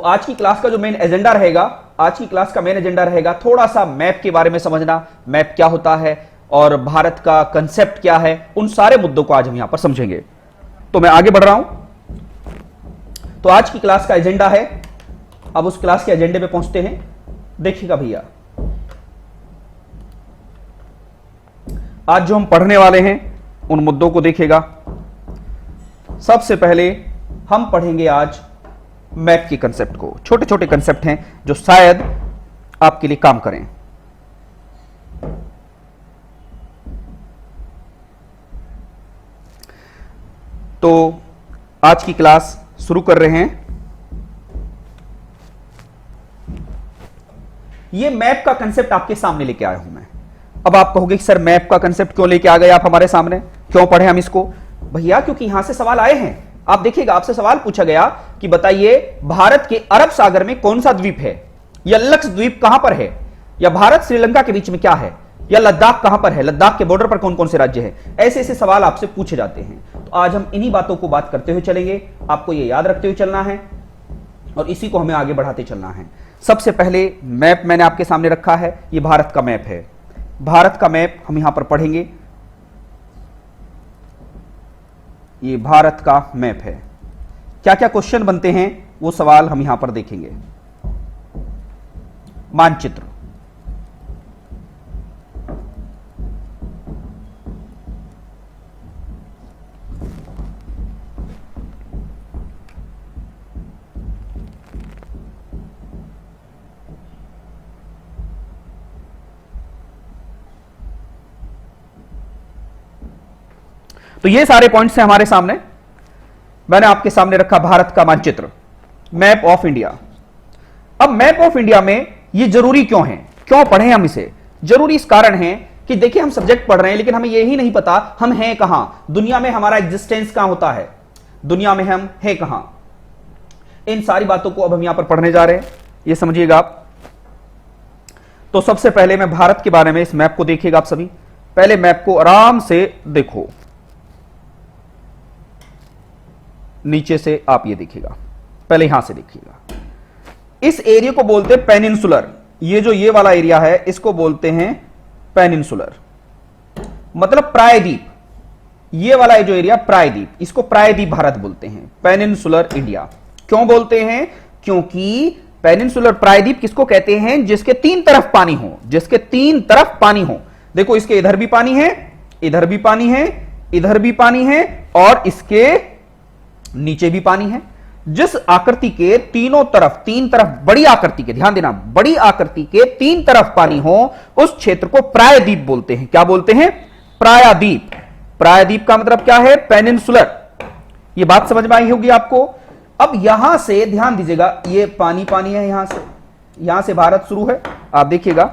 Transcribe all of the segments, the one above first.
आज की क्लास का जो मेन एजेंडा रहेगा, आज की क्लास का मेन एजेंडा रहेगा थोड़ा सा मैप के बारे में समझना, मैप क्या होता है और भारत का कंसेप्ट क्या है, उन सारे मुद्दों को आज हम यहां पर समझेंगे। तो मैं आगे बढ़ रहा हूं। तो आज की क्लास का एजेंडा है, अब उस क्लास के एजेंडे पे पहुंचते हैं। देखिएगा भैया, आज जो हम पढ़ने वाले हैं उन मुद्दों को देखिएगा। सबसे पहले हम पढ़ेंगे आज मैप के कंसेप्ट को। छोटे छोटे कंसेप्ट हैं जो शायद आपके लिए काम करें। तो आज की क्लास शुरू कर रहे हैं। ये मैप का कंसेप्ट आपके सामने लेके आया हूं मैं। अब आप कहोगे कि सर मैप का कंसेप्ट क्यों लेके आ गए आप हमारे सामने, क्यों पढ़े हम इसको? भैया क्योंकि यहां से सवाल आए हैं। आप देखिएगा, आपसे सवाल पूछा गया कि बताइए भारत के अरब सागर में कौन सा द्वीप है, या लक्षद्वीप कहां पर है, या भारत श्रीलंका के बीच में क्या है, या लद्दाख कहां पर है, लद्दाख के बॉर्डर पर कौन कौन से राज्य हैं। ऐसे ऐसे सवाल आपसे पूछे जाते हैं। तो आज हम इन्हीं बातों को बात करते हुए चलेंगे, आपको यह याद रखते हुए चलना है और इसी को हमें आगे बढ़ाते चलना है। सबसे पहले मैप मैंने आपके सामने रखा है, यह भारत का मैप है। भारत का मैप हम यहां पर पढ़ेंगे। ये भारत का मैप है। क्या क्या क्वेश्चन बनते हैं वो सवाल हम यहां पर देखेंगे। मानचित्र, तो ये सारे पॉइंट्स हैं हमारे सामने। मैंने आपके सामने रखा भारत का मानचित्र, मैप ऑफ इंडिया। अब मैप ऑफ इंडिया में ये जरूरी क्यों है, क्यों पढ़ें हम इसे? जरूरी इस कारण है कि देखिए हम सब्जेक्ट पढ़ रहे हैं लेकिन हमें यही नहीं पता हम हैं कहां, दुनिया में हमारा एग्जिस्टेंस कहां होता है, दुनिया में हम हैं कहां। इन सारी बातों को अब हम यहां पर पढ़ने जा रहे हैं, ये समझिएगा आप। तो सबसे पहले मैं भारत के बारे में इस मैप को देखिएगा आप सभी। पहले मैप को आराम से देखो, नीचे से आप ये देखिएगा, पहले यहां से देखिएगा। इस एरिया को बोलते हैं पेनिनसुलर। ये जो ये वाला एरिया है इसको बोलते हैं पेनिनसुलर, मतलब प्रायद्वीप। ये वाला जो एरिया प्रायद्वीप, इसको प्रायद्वीप भारत बोलते हैं, पेनिनसुलर इंडिया। क्यों बोलते हैं? क्योंकि पेनिनसुलर प्रायद्वीप किसको कहते हैं? जिसके तीन तरफ पानी हो, जिसके तीन तरफ पानी हो। देखो इसके इधर भी पानी है, इधर भी पानी है, इधर भी पानी है और इसके नीचे भी पानी है। जिस आकृति के तीनों तरफ, तीन तरफ बड़ी आकृति के, ध्यान देना, बड़ी आकृति के तीन तरफ पानी हो, उस क्षेत्र को प्रायद्वीप बोलते हैं। क्या बोलते हैं? प्रायद्वीप। प्रायद्वीप का मतलब क्या है? पेनिनसुलर। यह बात समझ में आई होगी आपको। अब यहां से ध्यान दीजिएगा, ये पानी पानी है, यहां से भारत शुरू है। आप देखिएगा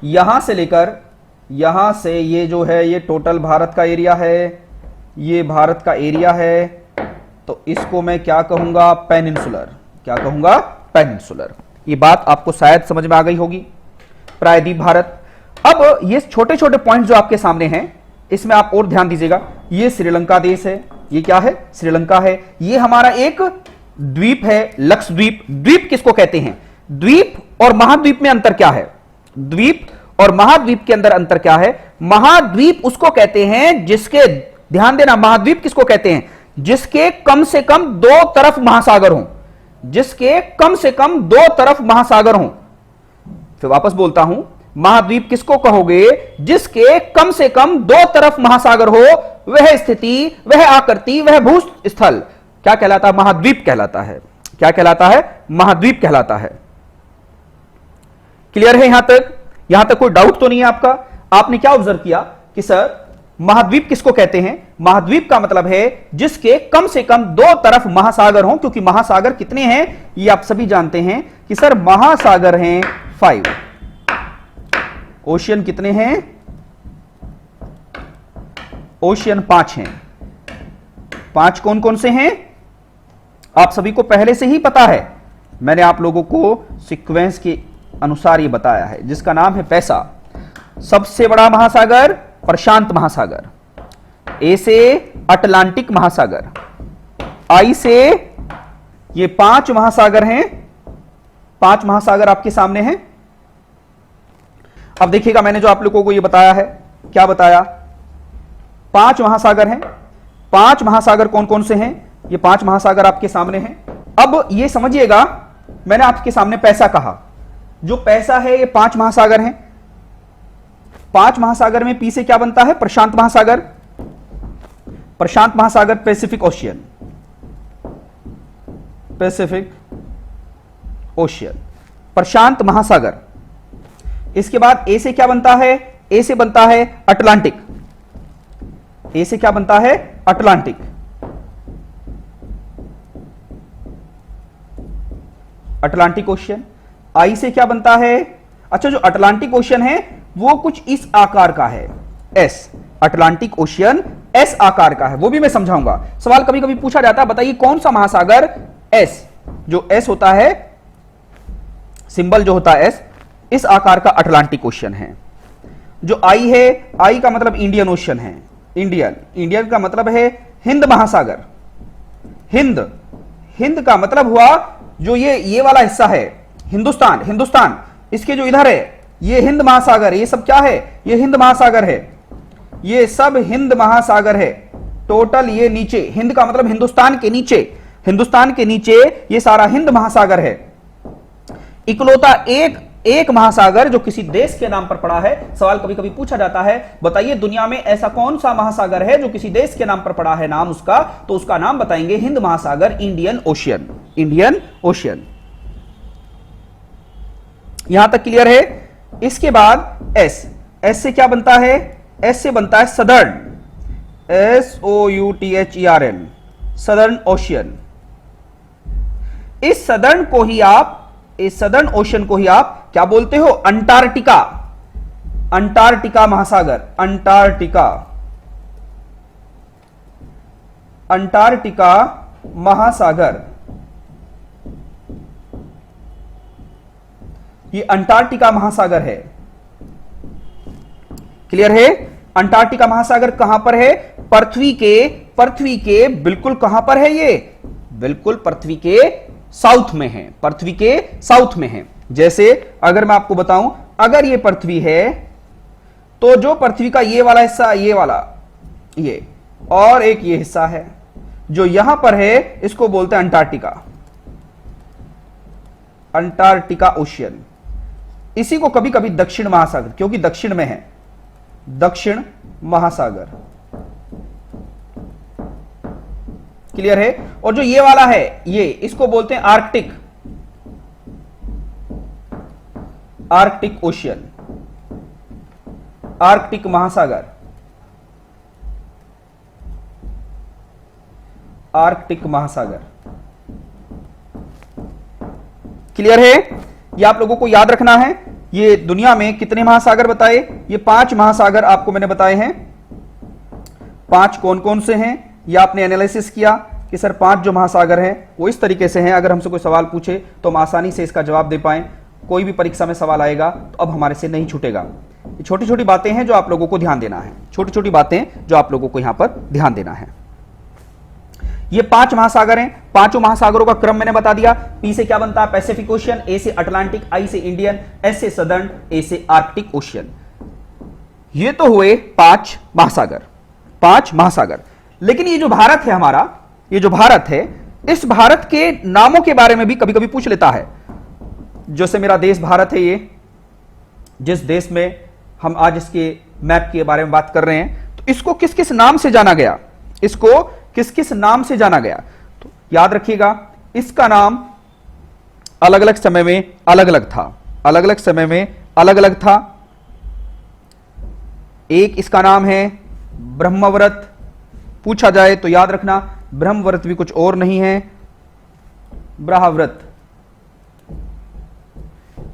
यहां से लेकर यहां से ये जो है ये टोटल भारत का एरिया है, ये भारत का एरिया है। तो इसको मैं क्या कहूंगा? पेनिनसुलर। क्या कहूंगा? पेनिनसुलर। ये बात आपको शायद समझ में आ गई होगी, प्रायद्वीप भारत। अब ये छोटे छोटे पॉइंट जो आपके सामने हैं इसमें आप और ध्यान दीजिएगा। ये श्रीलंका देश है, ये क्या है? श्रीलंका है। ये हमारा एक द्वीप है, लक्षद्वीप। द्वीप किसको कहते हैं? द्वीप और महाद्वीप में अंतर क्या है? द्वीप और महाद्वीप के अंदर अंतर क्या है? महाद्वीप उसको कहते हैं जिसके, ध्यान देना, महाद्वीप किसको कहते हैं? जिसके कम से कम दो तरफ महासागर हों, जिसके कम से कम दो तरफ महासागर हों। फिर वापस बोलता हूं, महाद्वीप किसको कहोगे? जिसके कम से कम दो तरफ महासागर हो, वह स्थिति, वह आकृति, वह भूस्थल क्या कहलाता है? महाद्वीप कहलाता है। क्या कहलाता है? महाद्वीप कहलाता है। क्लियर है यहां तक? यहां तक कोई डाउट तो नहीं है आपका? आपने क्या ऑब्जर्व किया कि सर महाद्वीप किसको कहते हैं? महाद्वीप का मतलब है जिसके कम से कम दो तरफ महासागर हों, क्योंकि महासागर कितने हैं ये आप सभी जानते हैं कि सर महासागर हैं 5। ओशियन कितने हैं? ओशियन 5 हैं। 5 कौन कौन से हैं? आप सभी को पहले से ही पता है, मैंने आप लोगों को सीक्वेंस के अनुसार ये बताया है, जिसका नाम है पैसा। सबसे बड़ा महासागर प्रशांत महासागर, ए से अटलांटिक महासागर, आई से ये 5 महासागर हैं, 5 महासागर आपके सामने हैं। अब देखिएगा, मैंने जो आप लोगों को ये बताया है, क्या बताया, 5 महासागर हैं। 5 महासागर कौन कौन से हैं? ये 5 महासागर आपके सामने हैं। अब ये समझिएगा, मैंने आपके सामने पैसा कहा, जो पैसा है ये 5 महासागर हैं। 5 महासागर में पी से क्या बनता है? प्रशांत महासागर। प्रशांत महासागर, पैसिफिक ओशियन, पैसिफिक ओशियन, प्रशांत महासागर। इसके बाद ए से क्या बनता है? ए से बनता है अटलांटिक। ए से क्या बनता है? अटलांटिक। Atlantic ocean. आई से क्या बनता है? अच्छा, जो अटलांटिक ओशियन है वो कुछ इस आकार का है, एस। अटलांटिक ओशियन एस आकार का है, वो भी मैं समझाऊंगा। सवाल कभी कभी पूछा जाता है, बताइए कौन सा महासागर एस, जो एस होता है, सिंबल जो होता है एस, इस आकार का अटलांटिक ओशियन है। जो आई है, आई का मतलब इंडियन ओशियन है। इंडियन, इंडियन का मतलब है हिंद महासागर। हिंद, हिंद का मतलब हुआ जो ये वाला हिस्सा है, हिंदुस्तान। हिंदुस्तान, इसके जो इधर है ये हिंद महासागर, ये सब क्या है? ये हिंद महासागर है। ये सब हिंद महासागर है टोटल। ये नीचे, हिंद का मतलब हिंदुस्तान के नीचे, हिंदुस्तान के नीचे ये सारा हिंद महासागर है। इकलौता एक महासागर जो किसी देश के नाम पर पड़ा है। सवाल कभी कभी पूछा जाता है, बताइए दुनिया में ऐसा कौन सा महासागर है जो किसी देश के नाम पर पड़ा है नाम उसका, तो उसका नाम बताएंगे हिंद महासागर, इंडियन ओशियन। Indian ocean. यहां तक क्लियर है? इसके बाद एस, एस से क्या बनता है? एस से बनता है सदर्न, SOUTHERN, सदर्न ओशियन। इस सदर्न को ही आप, इस सदर्न ओशियन को ही आप क्या बोलते हो? अंटार्कटिका। अंटार्कटिका महासागर, अंटार्कटिका, अंटार्कटिका महासागर। ये अंटार्कटिका महासागर है। क्लियर है? अंटार्कटिका महासागर कहां पर है? पृथ्वी के बिल्कुल कहां पर है? ये बिल्कुल पृथ्वी के साउथ में है, पृथ्वी के साउथ में है। जैसे अगर मैं आपको बताऊं, अगर ये पृथ्वी है तो जो पृथ्वी का ये वाला हिस्सा, ये वाला, ये और एक ये हिस्सा है जो यहां पर है, इसको बोलते हैं अंटार्कटिका। Antarctica ocean. इसी को कभी कभी दक्षिण महासागर, क्योंकि दक्षिण में है, दक्षिण महासागर। क्लियर है? और जो ये वाला है, ये इसको बोलते हैं आर्कटिक, आर्कटिक ओशियन, आर्कटिक महासागर, आर्कटिक महासागर। क्लियर है? ये आप लोगों को याद रखना है। ये दुनिया में कितने महासागर बताए? ये 5 महासागर आपको मैंने बताए हैं। 5 कौन कौन से हैं? ये आपने एनालिसिस किया कि सर 5 जो महासागर हैं वो इस तरीके से हैं। अगर हमसे कोई सवाल पूछे तो हम आसानी से इसका जवाब दे पाएं। कोई भी परीक्षा में सवाल आएगा तो अब हमारे से नहीं छूटेगा। ये छोटी छोटी बातें हैं जो आप लोगों को ध्यान देना है, छोटी छोटी बातें जो आप लोगों को यहां पर ध्यान देना है। ये 5 महासागर हैं। पांचों महासागरों का क्रम मैंने बता दिया। पी से क्या बनता है? पैसिफिक ओशियन, ए से अटलांटिक, आई से इंडियन, एस से सदर्न, ए से आर्कटिक ओशियन। ये तो हुए 5 महासागर, 5 महासागर। लेकिन ये जो भारत है हमारा, ये जो भारत है, इस भारत के नामों के बारे में भी कभी कभी पूछ लेता है। जैसे मेरा देश भारत है, ये जिस देश में हम आज इसके मैप के बारे में बात कर रहे हैं, तो इसको किस किस नाम से जाना गया? इसको किस किस नाम से जाना गया? तो याद रखिएगा, इसका नाम अलग अलग समय में अलग अलग था, अलग अलग समय में अलग अलग था। एक इसका नाम है ब्रह्मव्रत। पूछा जाए तो याद रखना, ब्रह्मव्रत भी कुछ और नहीं है, ब्रह्मव्रत।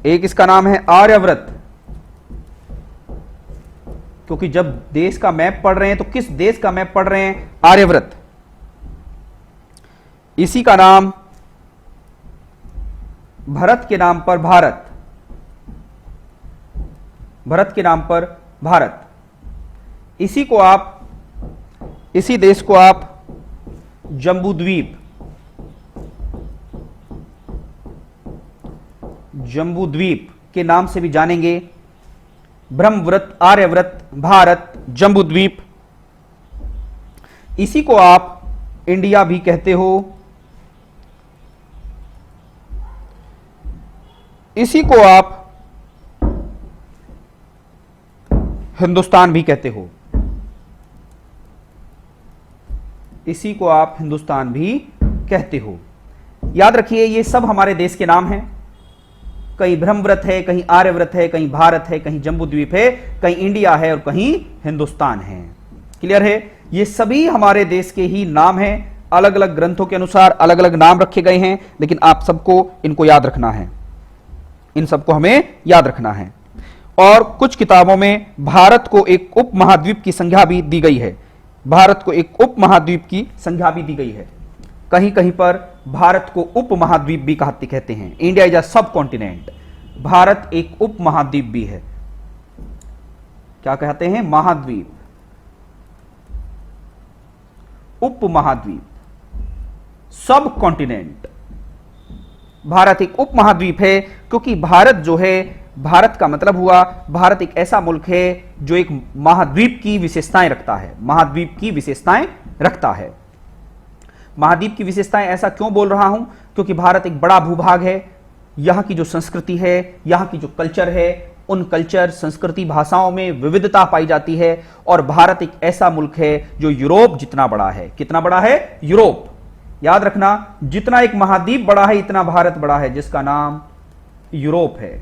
एक इसका नाम है आर्यव्रत, क्योंकि जब देश का मैप पढ़ रहे हैं तो किस देश का मैप पढ़ रहे हैं? आर्यव्रत। इसी का नाम भरत के नाम पर भारत, भरत के नाम पर भारत। इसी को आप, इसी देश को आप जम्बूद्वीप, जम्बूद्वीप के नाम से भी जानेंगे। ब्रह्मव्रत, आर्यव्रत, भारत, जम्बूद्वीप। इसी को आप इंडिया भी कहते हो, इसी को आप हिंदुस्तान भी कहते हो, इसी को आप हिंदुस्तान भी कहते हो। याद रखिए ये सब हमारे देश के नाम हैं। कहीं ब्रह्मव्रत है, कहीं आर्यव्रत है, कहीं भारत है, कहीं जम्बूद्वीप है, कहीं इंडिया है और कहीं हिंदुस्तान है। क्लियर है? ये सभी हमारे देश के ही नाम हैं। अलग अलग ग्रंथों के अनुसार अलग अलग नाम रखे गए हैं, लेकिन आप सबको इनको याद रखना है, इन सबको हमें याद रखना है। और कुछ किताबों में भारत को एक उप महाद्वीप की संज्ञा भी दी गई है, भारत को एक उप महाद्वीप की संज्ञा भी दी गई है। कहीं कहीं पर भारत को उप महाद्वीप भी कहते हैं। इंडिया इज अ सब कॉन्टिनेंट, भारत एक उप महाद्वीप भी है। क्या कहते हैं? महाद्वीप, उप महाद्वीप, सब कॉन्टिनेंट। भारत एक उप महाद्वीप है क्योंकि भारत जो है, भारत का मतलब हुआ भारत एक ऐसा मुल्क है जो एक महाद्वीप की विशेषताएं रखता है, महाद्वीप की विशेषताएं रखता है। महाद्वीप की विशेषताएं ऐसा क्यों बोल रहा हूं? क्योंकि भारत एक बड़ा भूभाग है, यहां की जो संस्कृति है, यहां की जो कल्चर है, उन कल्चर, संस्कृति, भाषाओं में विविधता पाई जाती है। और भारत एक ऐसा मुल्क है जो यूरोप जितना बड़ा है। कितना बड़ा है? यूरोप। याद रखना, जितना एक महाद्वीप बड़ा है इतना भारत बड़ा है, जिसका नाम यूरोप है।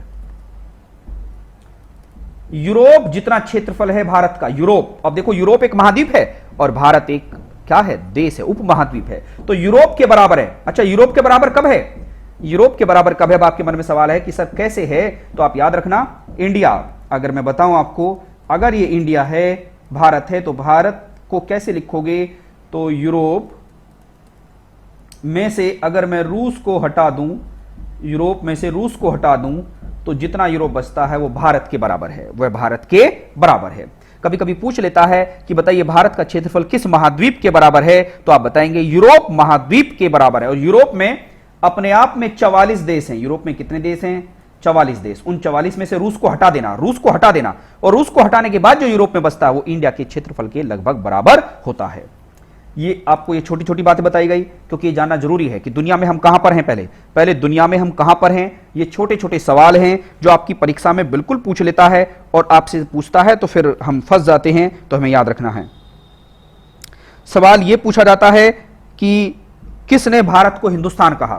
यूरोप जितना क्षेत्रफल है भारत का, यूरोप। अब देखो, यूरोप एक महाद्वीप है और भारत एक क्या है? देश है, उप महाद्वीप है। तो यूरोप के बराबर है। अच्छा, यूरोप के बराबर कब है? यूरोप के बराबर कब है? अब आपके मन में सवाल है कि सर कैसे है? तो आप याद रखना, इंडिया, अगर मैं बताऊं आपको, अगर ये इंडिया है, भारत है, तो भारत को कैसे लिखोगे? तो यूरोप में से अगर मैं रूस को हटा दूं, यूरोप में से रूस को हटा दूं, तो जितना यूरोप बचता है वो भारत के बराबर है, वह भारत के बराबर है। कभी कभी पूछ लेता है कि बताइए भारत का क्षेत्रफल किस महाद्वीप के बराबर है? तो आप बताएंगे यूरोप महाद्वीप के बराबर है। और यूरोप में अपने आप में 44 देश हैं। यूरोप में कितने देश हैं? 44 देश। उन 44 में से रूस को हटा देना, रूस को हटा देना, और रूस को हटाने के बाद जो यूरोप में बचता है वो इंडिया के क्षेत्रफल के लगभग बराबर होता है। ये आपको ये छोटी छोटी बातें बताई गई क्योंकि ये जानना जरूरी है कि दुनिया में हम कहां पर हैं। पहले दुनिया में हम कहां पर हैं। ये छोटे छोटे सवाल हैं जो आपकी परीक्षा में बिल्कुल पूछ लेता है, और आपसे पूछता है तो फिर हम फंस जाते हैं, तो हमें याद रखना है। सवाल ये पूछा जाता है कि किसने भारत को हिंदुस्तान कहा?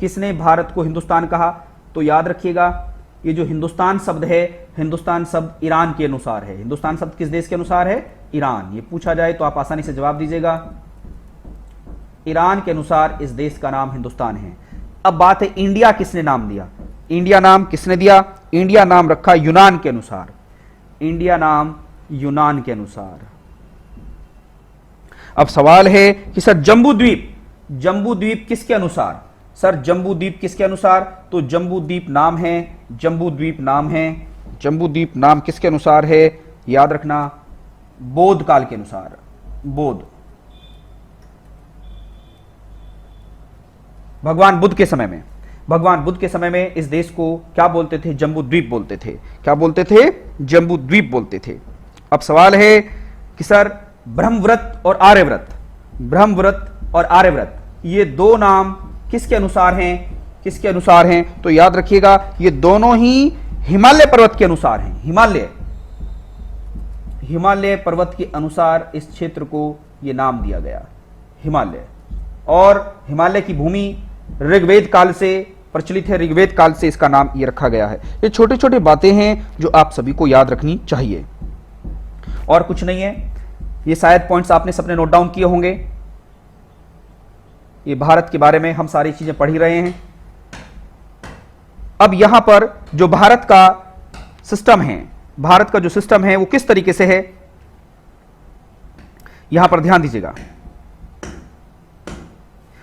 किसने भारत को हिंदुस्तान कहा? तो याद रखिएगा, ये जो हिंदुस्तान शब्द है, हिंदुस्तान शब्द ईरान के अनुसार है। हिंदुस्तान शब्द किस देश के अनुसार है? ईरान। ये पूछा जाए तो आप आसानी से जवाब दीजिएगा, ईरान के अनुसार इस देश का नाम हिंदुस्तान है। अब बात है इंडिया किसने नाम दिया? इंडिया नाम किसने दिया? इंडिया नाम रखा यूनान के अनुसार। इंडिया नाम यूनान के अनुसार। अब सवाल है कि सर जम्बूद्वीप, जम्बूद्वीप किसके अनुसार? सर जम्बूद्वीप किसके अनुसार? तो जम्बूद्वीप नाम है, जम्बूद्वीप नाम है, जम्बूद्वीप नाम किसके अनुसार है? याद रखना, बौद्ध काल के अनुसार। बौद्ध, भगवान बुद्ध के समय में, भगवान बुद्ध के समय में इस देश को क्या बोलते थे? जम्बूद्वीप बोलते थे। क्या बोलते थे? जम्बूद्वीप बोलते थे। अब सवाल है कि सर ब्रह्मव्रत और आर्यव्रत, ब्रह्मव्रत और आर्यव्रत, ये दो नाम किसके अनुसार हैं? किसके अनुसार हैं? तो याद रखिएगा, ये दोनों ही हिमालय पर्वत के अनुसार हैं। हिमालय पर्वत के अनुसार इस क्षेत्र को यह नाम दिया गया, हिमालय। और हिमालय की भूमि ऋग्वेद काल से प्रचलित है, ऋग्वेद काल से इसका नाम ये रखा गया है। ये छोटे छोटे बातें हैं जो आप सभी को याद रखनी चाहिए, और कुछ नहीं है। ये शायद पॉइंट्स आपने सबने नोट डाउन किए होंगे। ये भारत के बारे में हम सारी चीजें पढ़ ही रहे हैं। अब यहां पर जो भारत का सिस्टम है, भारत का जो सिस्टम है वो किस तरीके से है, यहां पर ध्यान दीजिएगा।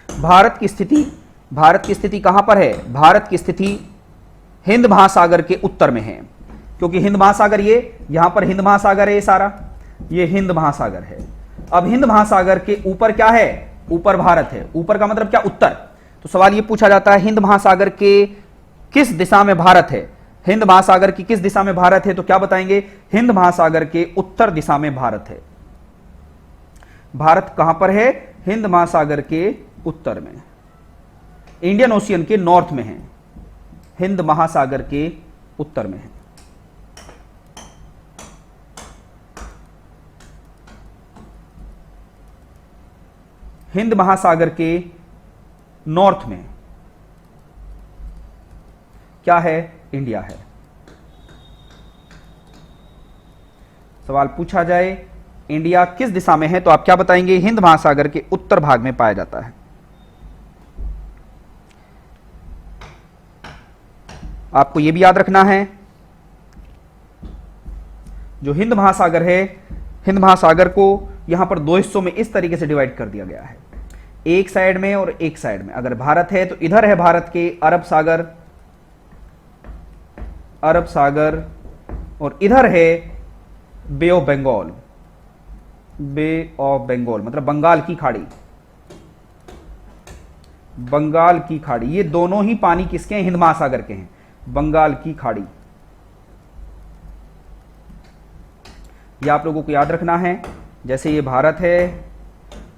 भारत की स्थिति कहां पर है? भारत की स्थिति हिंद महासागर के उत्तर में है, क्योंकि हिंद महासागर, ये यहां पर हिंद महासागर है, ये सारा ये हिंद महासागर है। अब हिंद महासागर के ऊपर क्या है? ऊपर भारत है। ऊपर का मतलब क्या? उत्तर। तो सवाल ये पूछा जाता है हिंद महासागर के किस दिशा में भारत है? हिंद महासागर की किस दिशा में भारत है? तो क्या बताएंगे? हिंद महासागर के उत्तर दिशा में भारत है। भारत कहां पर है? हिंद महासागर के उत्तर में, इंडियन ओशियन के नॉर्थ में है, हिंद महासागर के उत्तर में है। हिंद महासागर के नॉर्थ में क्या है? इंडिया है। सवाल पूछा जाए इंडिया किस दिशा में है, तो आप क्या बताएंगे? हिंद महासागर के उत्तर भाग में पाया जाता है। आपको यह भी याद रखना है, जो हिंद महासागर है, हिंद महासागर को यहां पर दो हिस्सों में इस तरीके से डिवाइड कर दिया गया है, एक साइड में और एक साइड में। अगर भारत है तो इधर है भारत के अरब सागर, अरब सागर, और इधर है bay of Bengal, bay of Bengal मतलब बंगाल की खाड़ी, बंगाल की खाड़ी। ये दोनों ही पानी किसके हैं? हिंद महासागर के हैं, बंगाल की खाड़ी। ये आप लोगों को याद रखना है। जैसे ये भारत है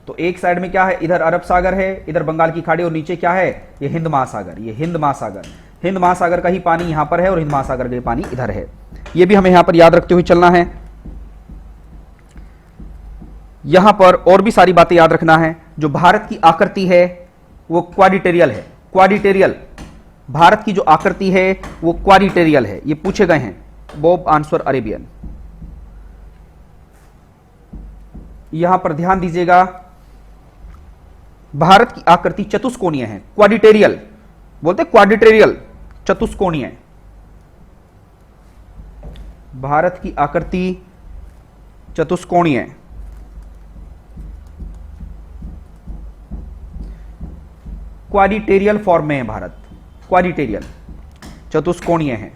तो एक साइड में क्या है? इधर अरब सागर है, इधर बंगाल की खाड़ी, और नीचे क्या है? ये हिंद महासागर। ये हिंद महासागर, हिंद महासागर का ही पानी यहां पर है और हिंद महासागर का पानी इधर है। ये भी हमें यहां पर याद रखते हुए चलना है। यहां पर और भी सारी बातें याद रखना है। जो भारत की आकृति है वो क्वाड्रिटेरियल है, क्वाड्रिटेरियल। भारत की जो आकृति है वो क्वाड्रिटेरियल है। ये पूछे गए हैं, बॉब आंसर अरेबियन। यहां पर ध्यान दीजिएगा, भारत की आकृति चतुष्कोणीय है, क्वाड्रिटेरियल बोलते, क्वाड्रिटेरियल चतुष्कोणीय। भारत की आकृति चतुष्कोणीय, क्वाड्रिटेरियल फॉर्म में है भारत, क्वाड्रिटेरियल चतुष्कोणीय है।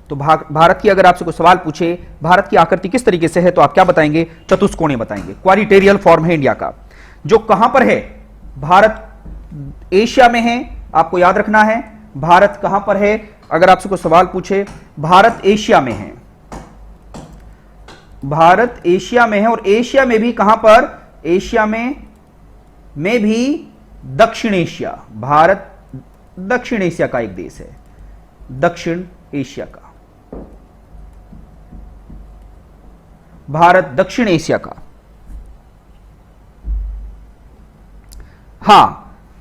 तो भारत की अगर आपसे कोई सवाल पूछे भारत की आकृति किस तरीके से है, तो आप क्या बताएंगे? चतुष्कोणीय बताएंगे। क्वाड्रिटेरियल फॉर्म है इंडिया का। जो कहां पर है? भारत एशिया में है, आपको याद रखना है। भारत कहां पर है? अगर आपसे कोई सवाल पूछे, भारत एशिया में है, भारत एशिया में है। और एशिया में भी कहां पर? एशिया में भी दक्षिण एशिया। भारत दक्षिण एशिया का एक देश है, दक्षिण एशिया का, भारत दक्षिण एशिया का। हां,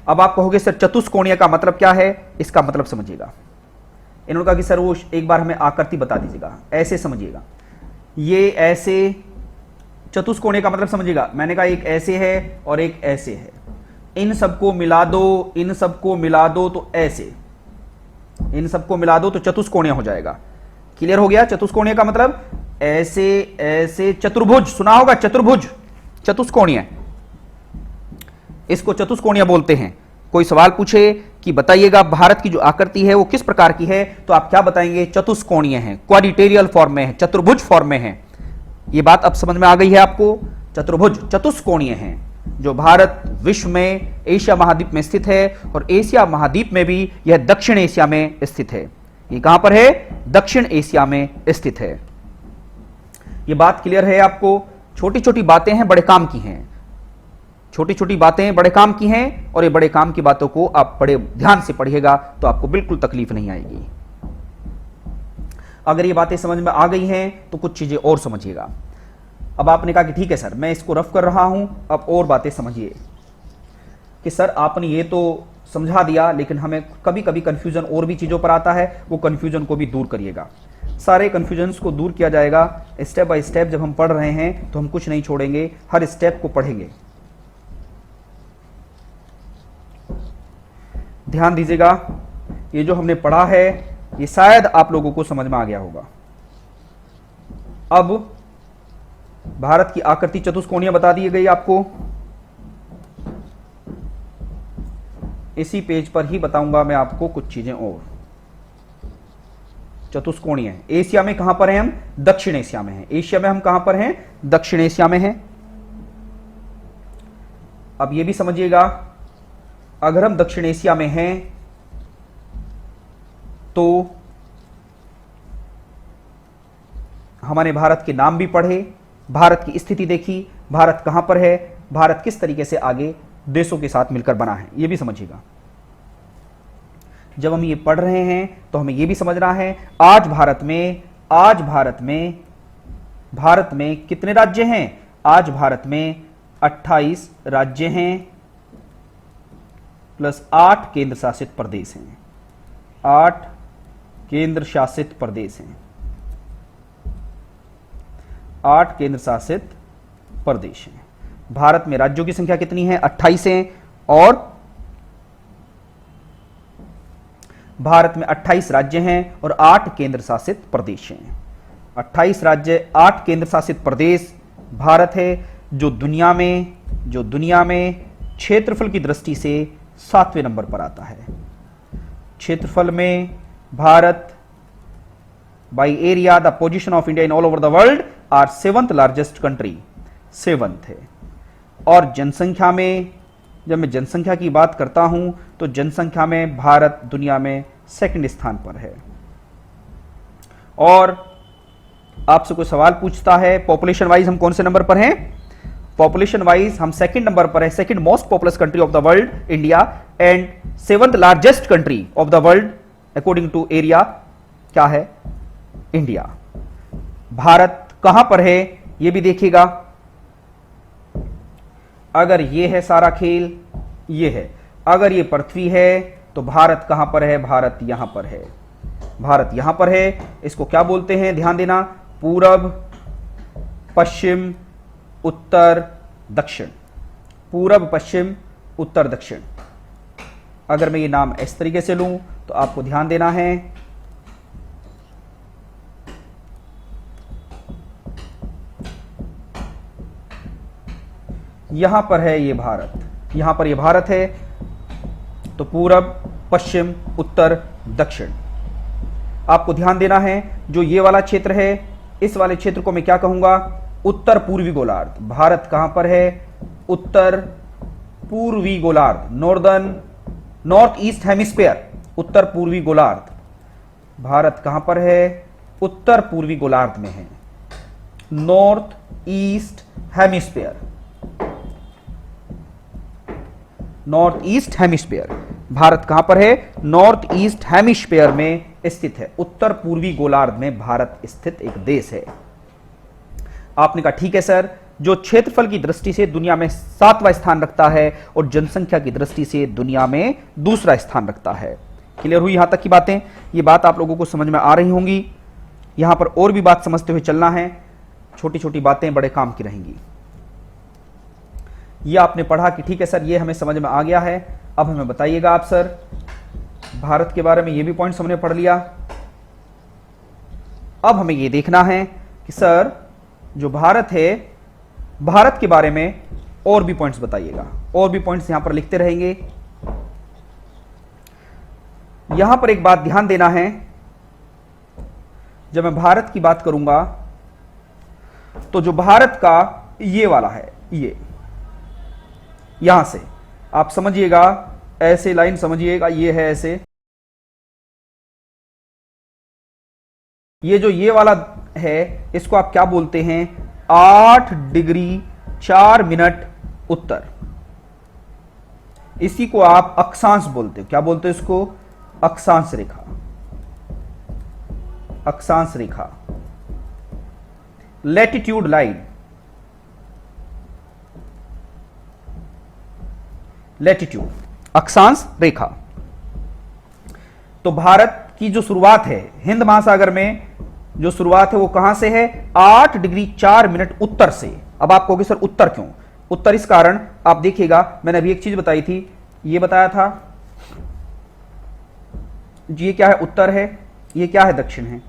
अब आप कहोगे सर चतुष्कोणीय का मतलब क्या है? इसका मतलब समझिएगा। इन्होंने कहा कि सर वो एक बार हमें आकृति बता दीजिएगा, ऐसे समझिएगा। ये ऐसे चतुष्कोणीय का मतलब समझिएगा। मैंने कहा एक ऐसे है और एक ऐसे है, इन सबको मिला दो, इन सबको मिला दो तो ऐसे, इन सबको मिला दो तो चतुष्कोणीय हो जाएगा। क्लियर हो गया? चतुष्कोणीय का मतलब ऐसे ऐसे, चतुर्भुज सुना होगा, चतुर्भुज चतुष्कोणीय, इसको चतुष्कोणीय बोलते हैं। कोई सवाल पूछे कि बताइएगा भारत की जो आकृति है वो किस प्रकार की है, तो आप क्या बताएंगे? चतुष्कोणीय है, क्वाड्रिटेरियल फॉर्म में है, चतुर्भुज फॉर्म में है। ये बात अब समझ में आ गई है आपको? चतुर्भुज चतुष्कोणीय है। जो भारत विश्व में एशिया महाद्वीप में स्थित है, और एशिया महाद्वीप में भी यह दक्षिण एशिया में स्थित है। ये कहां पर है? दक्षिण एशिया में स्थित है। ये बात क्लियर है आपको? छोटी छोटी बातें हैं, बड़े काम की हैं। छोटी छोटी बातें बड़े काम की हैं, और ये बड़े काम की बातों को आप बड़े ध्यान से पढ़िएगा तो आपको बिल्कुल तकलीफ नहीं आएगी। अगर ये बातें समझ में आ गई हैं तो कुछ चीजें और समझिएगा। अब आपने कहा कि ठीक है सर, मैं इसको रफ कर रहा हूं, अब और बातें समझिए। कि सर आपने ये तो समझा दिया, लेकिन हमें कभी कभी कंफ्यूजन और भी चीजों पर आता है, वो कंफ्यूजन को भी दूर करिएगा। सारे कंफ्यूजन्स को दूर किया जाएगा स्टेप बाय स्टेप। जब हम पढ़ रहे हैं तो हम कुछ नहीं छोड़ेंगे, हर स्टेप को पढ़ेंगे। ध्यान दीजिएगा, ये जो हमने पढ़ा है ये शायद आप लोगों को समझ में आ गया होगा। अब भारत की आकृति चतुष्कोणीय बता दी गई आपको। इसी पेज पर ही बताऊंगा मैं आपको कुछ चीजें और। चतुष्कोणीय एशिया में कहां पर हैं हम? दक्षिण एशिया में हैं। एशिया में हम कहां पर हैं? दक्षिण एशिया में हैं। अब यह भी समझिएगा, अगर हम दक्षिण एशिया में हैं तो हमारे भारत के नाम भी पढ़े, भारत की स्थिति देखी, भारत कहां पर है, भारत किस तरीके से आगे देशों के साथ मिलकर बना है, यह भी समझिएगा। जब हम ये पढ़ रहे हैं तो हमें यह भी समझना है आज भारत में कितने राज्य हैं। आज भारत में 28 राज्य हैं प्लस 8 केंद्र शासित प्रदेश हैं। 8 केंद्र शासित प्रदेश हैं। 8 केंद्र शासित प्रदेश हैं। भारत में राज्यों की संख्या कितनी है? 28 है। और भारत में 28 राज्य हैं और 8 केंद्र शासित प्रदेश हैं। 28 राज्य, 8 केंद्र शासित प्रदेश भारत है, जो दुनिया में क्षेत्रफल की दृष्टि से 7वें नंबर पर आता है। क्षेत्रफल में भारत by area the position of India in all over the world are 7th largest country, 7th है। और जनसंख्या में, जब मैं जनसंख्या की बात करता हूं तो जनसंख्या में भारत दुनिया में 2nd स्थान पर है। और आपसे कोई सवाल पूछता है पॉपुलेशन वाइज हम कौन से नंबर पर हैं? पॉपुलेशन वाइज हम 2nd नंबर पर है। 2nd most populous country of the world India and 7th largest country of the world according to area क्या है? इंडिया। भारत कहां पर है यह भी देखिएगा। अगर ये है सारा खेल, ये है, अगर ये पृथ्वी है तो भारत कहां पर है? भारत यहां पर है। भारत यहां पर है। इसको क्या बोलते हैं? ध्यान देना, पूरब, पश्चिम, उत्तर, दक्षिण। पूरब, पश्चिम, उत्तर, दक्षिण। अगर मैं ये नाम इस तरीके से लूं तो आपको ध्यान देना है, यहां पर है ये भारत, यहां पर ये भारत है। तो पूरब, पश्चिम, उत्तर, दक्षिण। आपको ध्यान देना है, जो ये वाला क्षेत्र है, इस वाले क्षेत्र को मैं क्या कहूंगा? उत्तर पूर्वी गोलार्ध। भारत कहां पर है? उत्तर पूर्वी गोलार्ध, नॉर्थ ईस्ट हेमिस्फीयर, उत्तर पूर्वी गोलार्ध। भारत कहां पर है? उत्तर पूर्वी गोलार्ध में है, north east hemisphere, north east hemisphere. Bharat कहां पर है? नॉर्थ ईस्ट हेमिस्फीयर में स्थित है। उत्तर पूर्वी गोलार्ध में भारत स्थित एक देश है। आपने कहा ठीक है सर, जो क्षेत्रफल की दृष्टि से दुनिया में 7वां स्थान रखता है और जनसंख्या की दृष्टि से दुनिया में 2रा स्थान रखता है। क्लियर हुई यहां तक की बातें? ये बात आप लोगों को समझ में आ रही होंगी। यहां पर और भी बात समझते हुए चलना है, छोटी छोटी बातें बड़े काम की रहेंगी। ये आपने पढ़ा कि ठीक है सर, ये हमें समझ में आ गया है। अब हमें बताइएगा आप सर, भारत के बारे में ये भी पॉइंट्स हमने पढ़ लिया। अब हमें ये देखना है कि सर जो भारत है, भारत के बारे में और भी पॉइंट्स बताइएगा। और भी पॉइंट्स यहां पर लिखते रहेंगे। यहां पर एक बात ध्यान देना है, जब मैं भारत की बात करूंगा तो जो भारत का ये वाला है, ये यहां से आप समझिएगा, ऐसे लाइन समझिएगा, ये है ऐसे, ये जो ये वाला है इसको आप क्या बोलते हैं? 8 डिग्री 4 मिनट उत्तर। इसी को आप अक्षांश बोलते हो। क्या बोलते हो इसको? अक्षांश रेखा। अक्षांश रेखा, लैटिट्यूड लाइन, लैटिट्यूड, अक्षांश रेखा। तो भारत की जो शुरुआत है हिंद महासागर में, जो शुरुआत है वो कहां से है? 8 डिग्री 4 मिनट उत्तर से। अब आप कहोगे सर उत्तर क्यों? उत्तर इस कारण, आप देखिएगा, मैंने अभी एक चीज बताई थी, ये बताया था, ये क्या है? उत्तर है। ये क्या है? दक्षिण है।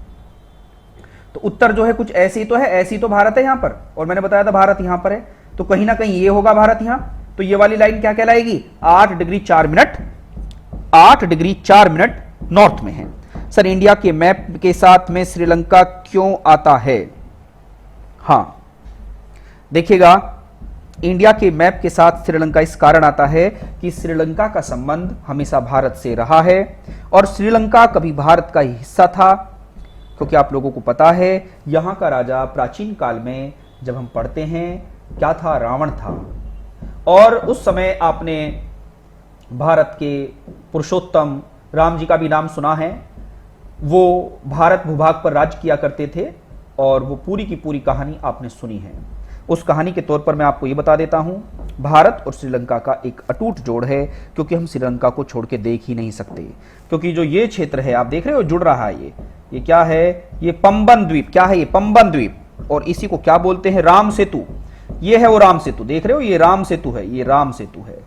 तो उत्तर जो है कुछ ऐसे ही तो है, ऐसी तो भारत है यहां पर, और मैंने बताया था भारत यहां पर है, तो कहीं ना कहीं ये होगा भारत यहां। तो ये वाली लाइन क्या कहलाएगी? 8 degree 4 minute, 8 degree 4 minute north में है। सर इंडिया के मैप के साथ में श्रीलंका क्यों आता है? हां देखिएगा, इंडिया के मैप के साथ श्रीलंका इस कारण आता है कि श्रीलंका का संबंध हमेशा भारत से रहा है और श्रीलंका कभी भारत का ही हिस्सा था, क्योंकि आप लोगों को पता है यहां का राजा प्राचीन काल में जब हम पढ़ते हैं क्या था, रावण था। और उस समय आपने भारत के पुरुषोत्तम राम जी का भी नाम सुना है। वो भारत भूभाग पर राज किया करते थे और वो पूरी की पूरी कहानी आपने सुनी है। उस कहानी के तौर पर मैं आपको ये बता देता हूं, भारत और श्रीलंका का एक अटूट जोड़ है, क्योंकि हम श्रीलंका को छोड़ के देख ही नहीं सकते। क्योंकि जो ये क्षेत्र है आप देख रहे हो जुड़ रहा है, ये क्या है, ये पंबन द्वीप, क्या है ये पंबन द्वीप, और इसी को क्या बोलते हैं, राम सेतु। ये है वो राम सेतु, देख रहे हो ये राम सेतु है, ये राम सेतु है,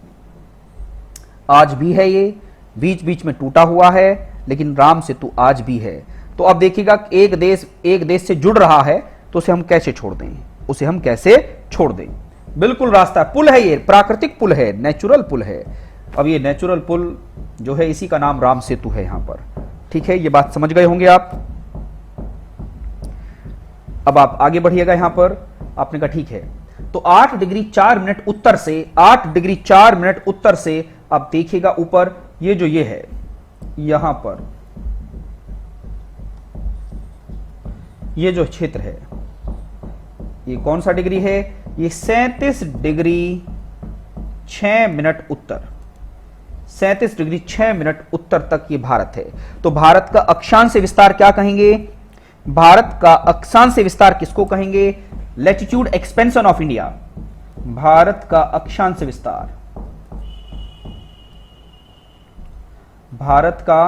आज भी है, ये बीच बीच में टूटा हुआ है लेकिन राम सेतु आज भी है। तो अब देखिएगा एक देश से जुड़ रहा है तो उसे हम कैसे छोड़ दें, उसे हम कैसे छोड़ दें। बिल्कुल रास्ता, पुल है, ये प्राकृतिक पुल है, नेचुरल पुल है। अब ये नेचुरल पुल जो है इसी का नाम राम सेतु है यहां पर। ठीक है, ये बात समझ गए होंगे आप। अब आप आगे बढ़िएगा, यहां पर आपने कहा ठीक है, तो 8 डिग्री 4 मिनट उत्तर से, 8 डिग्री 4 मिनट उत्तर से आप देखिएगा ऊपर ये जो ये है यहां पर ये जो क्षेत्र है ये कौन सा डिग्री है, ये 37 डिग्री 6 मिनट उत्तर, 37 डिग्री 6 मिनट उत्तर तक ये भारत है। तो भारत का अक्षांश विस्तार क्या कहेंगे, भारत का अक्षांश विस्तार किसको कहेंगे, latitude expansion of India. Bharat का अक्षांश विस्तार, भारत का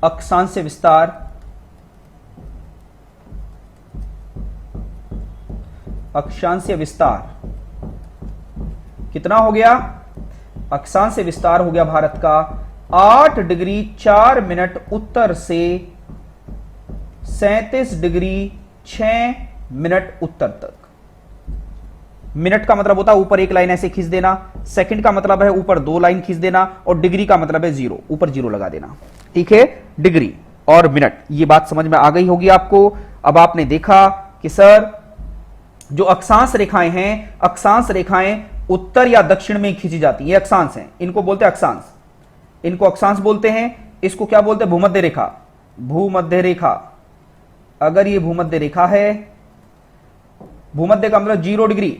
अक्षांश विस्तार, अक्षांश विस्तार कितना हो गया, अक्षांश विस्तार हो गया भारत का 8 डिग्री 4 मिनट उत्तर से 37 डिग्री 6 मिनट उत्तर तक। मिनट का मतलब होता है ऊपर एक लाइन ऐसे खींच देना, सेकंड का मतलब है ऊपर 2 लाइन खींच देना, और डिग्री का मतलब है 0, ऊपर 0 लगा देना। ठीक है, डिग्री और मिनट, ये बात समझ में आ गई होगी आपको। अब आपने देखा कि सर जो अक्षांश रेखाएं हैं, अक्षांश रेखाएं उत्तर या दक्षिण में खींची जाती है, ये अक्षांश हैं, इनको बोलते हैं अक्षांश, इनको अक्षांश बोलते हैं। इसको क्या बोलते हैं, भूमध्य रेखा, भूमध्य रेखा। अगर ये भूमध्य रेखा है, भूमध्य का मतलब 0 डिग्री,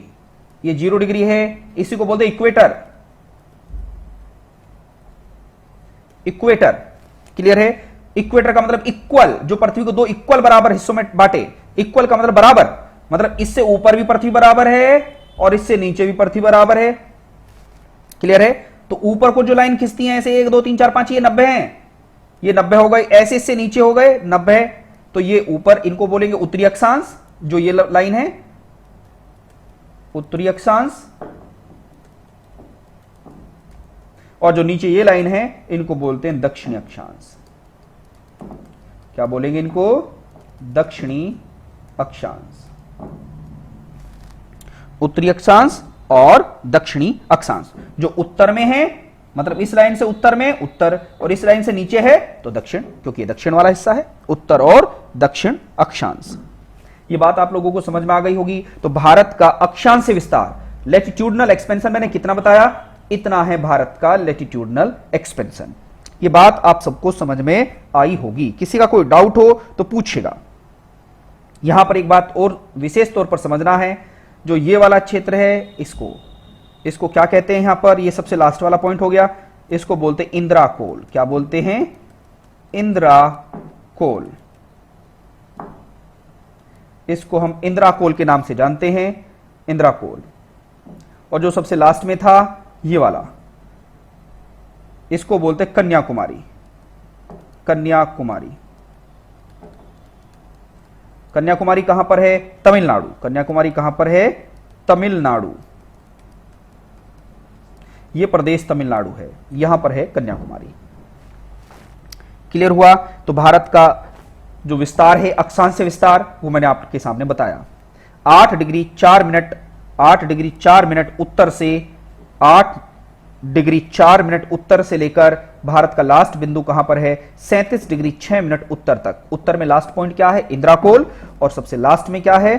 ये 0 डिग्री है, इसी को बोलते हैं इक्वेटर। इक्वेटर क्लियर है, इक्वेटर का मतलब इक्वल, जो पृथ्वी को 2 इक्वल बराबर हिस्सों में बांटे। इक्वल का मतलब बराबर, मतलब इससे ऊपर भी पृथ्वी बराबर है और इससे नीचे भी पृथ्वी बराबर है। क्लियर है, तो ऊपर को जो लाइन खींचती है ऐसे 1 2 3 4 5, ये 90 हैं, ये 90 हो गए, ऐसे इससे नीचे हो गए 90, तो ये ऊपर इनको बोलेंगे उत्तरी अक्षांश, जो ये लाइन है उत्तरी अक्षांश, और जो नीचे ये लाइन है इनको बोलते हैं दक्षिणी अक्षांश। क्या बोलेंगे इनको, दक्षिणी अक्षांश, उत्तरी अक्षांश और दक्षिणी अक्षांश। जो उत्तर में है मतलब इस लाइन से उत्तर में उत्तर, और इस लाइन से नीचे है तो दक्षिण, क्योंकि ये दक्षिण वाला हिस्सा है, उत्तर और दक्षिण अक्षांश। ये बात आप लोगों को समझ में आ गई होगी। तो भारत का अक्षांश विस्तार, लैटिट्यूडनल एक्सपेंशन मैंने कितना बताया, इतना है भारत का लैटिट्यूडनल एक्सपेंशन। ये बात आप सबको समझ में आई होगी। किसी का कोई डाउट हो तो पूछेगा। यहां पर एक बात और विशेष तौर पर समझना है, जो ये वाला क्षेत्र है इसको क्या कहते हैं, यहां पर ये सबसे लास्ट वाला पॉइंट हो गया, इसको बोलते हैं इंद्राकोल। क्या बोलते हैं, इंद्राकोल। इसको हम इंद्राकोल के नाम से जानते हैं, इंद्राकोल। और जो सबसे लास्ट में था ये वाला, इसको बोलते हैं कन्याकुमारी। कन्याकुमारी, कन्याकुमारी कहां पर है, तमिलनाडु। कन्याकुमारी कहां पर है, तमिलनाडु। यह प्रदेश तमिलनाडु है, यहां पर है कन्याकुमारी। क्लियर हुआ। तो भारत का जो विस्तार है, अक्षांश विस्तार, वो मैंने आपके सामने बताया। 8 डिग्री 4 मिनट, 8 डिग्री 4 मिनट उत्तर से, 8 डिग्री 4 मिनट उत्तर से लेकर भारत का लास्ट बिंदु कहां पर है, 37 डिग्री 6 मिनट उत्तर तक। उत्तर में लास्ट पॉइंट क्या है, इंद्राकोल, और सबसे लास्ट में क्या है,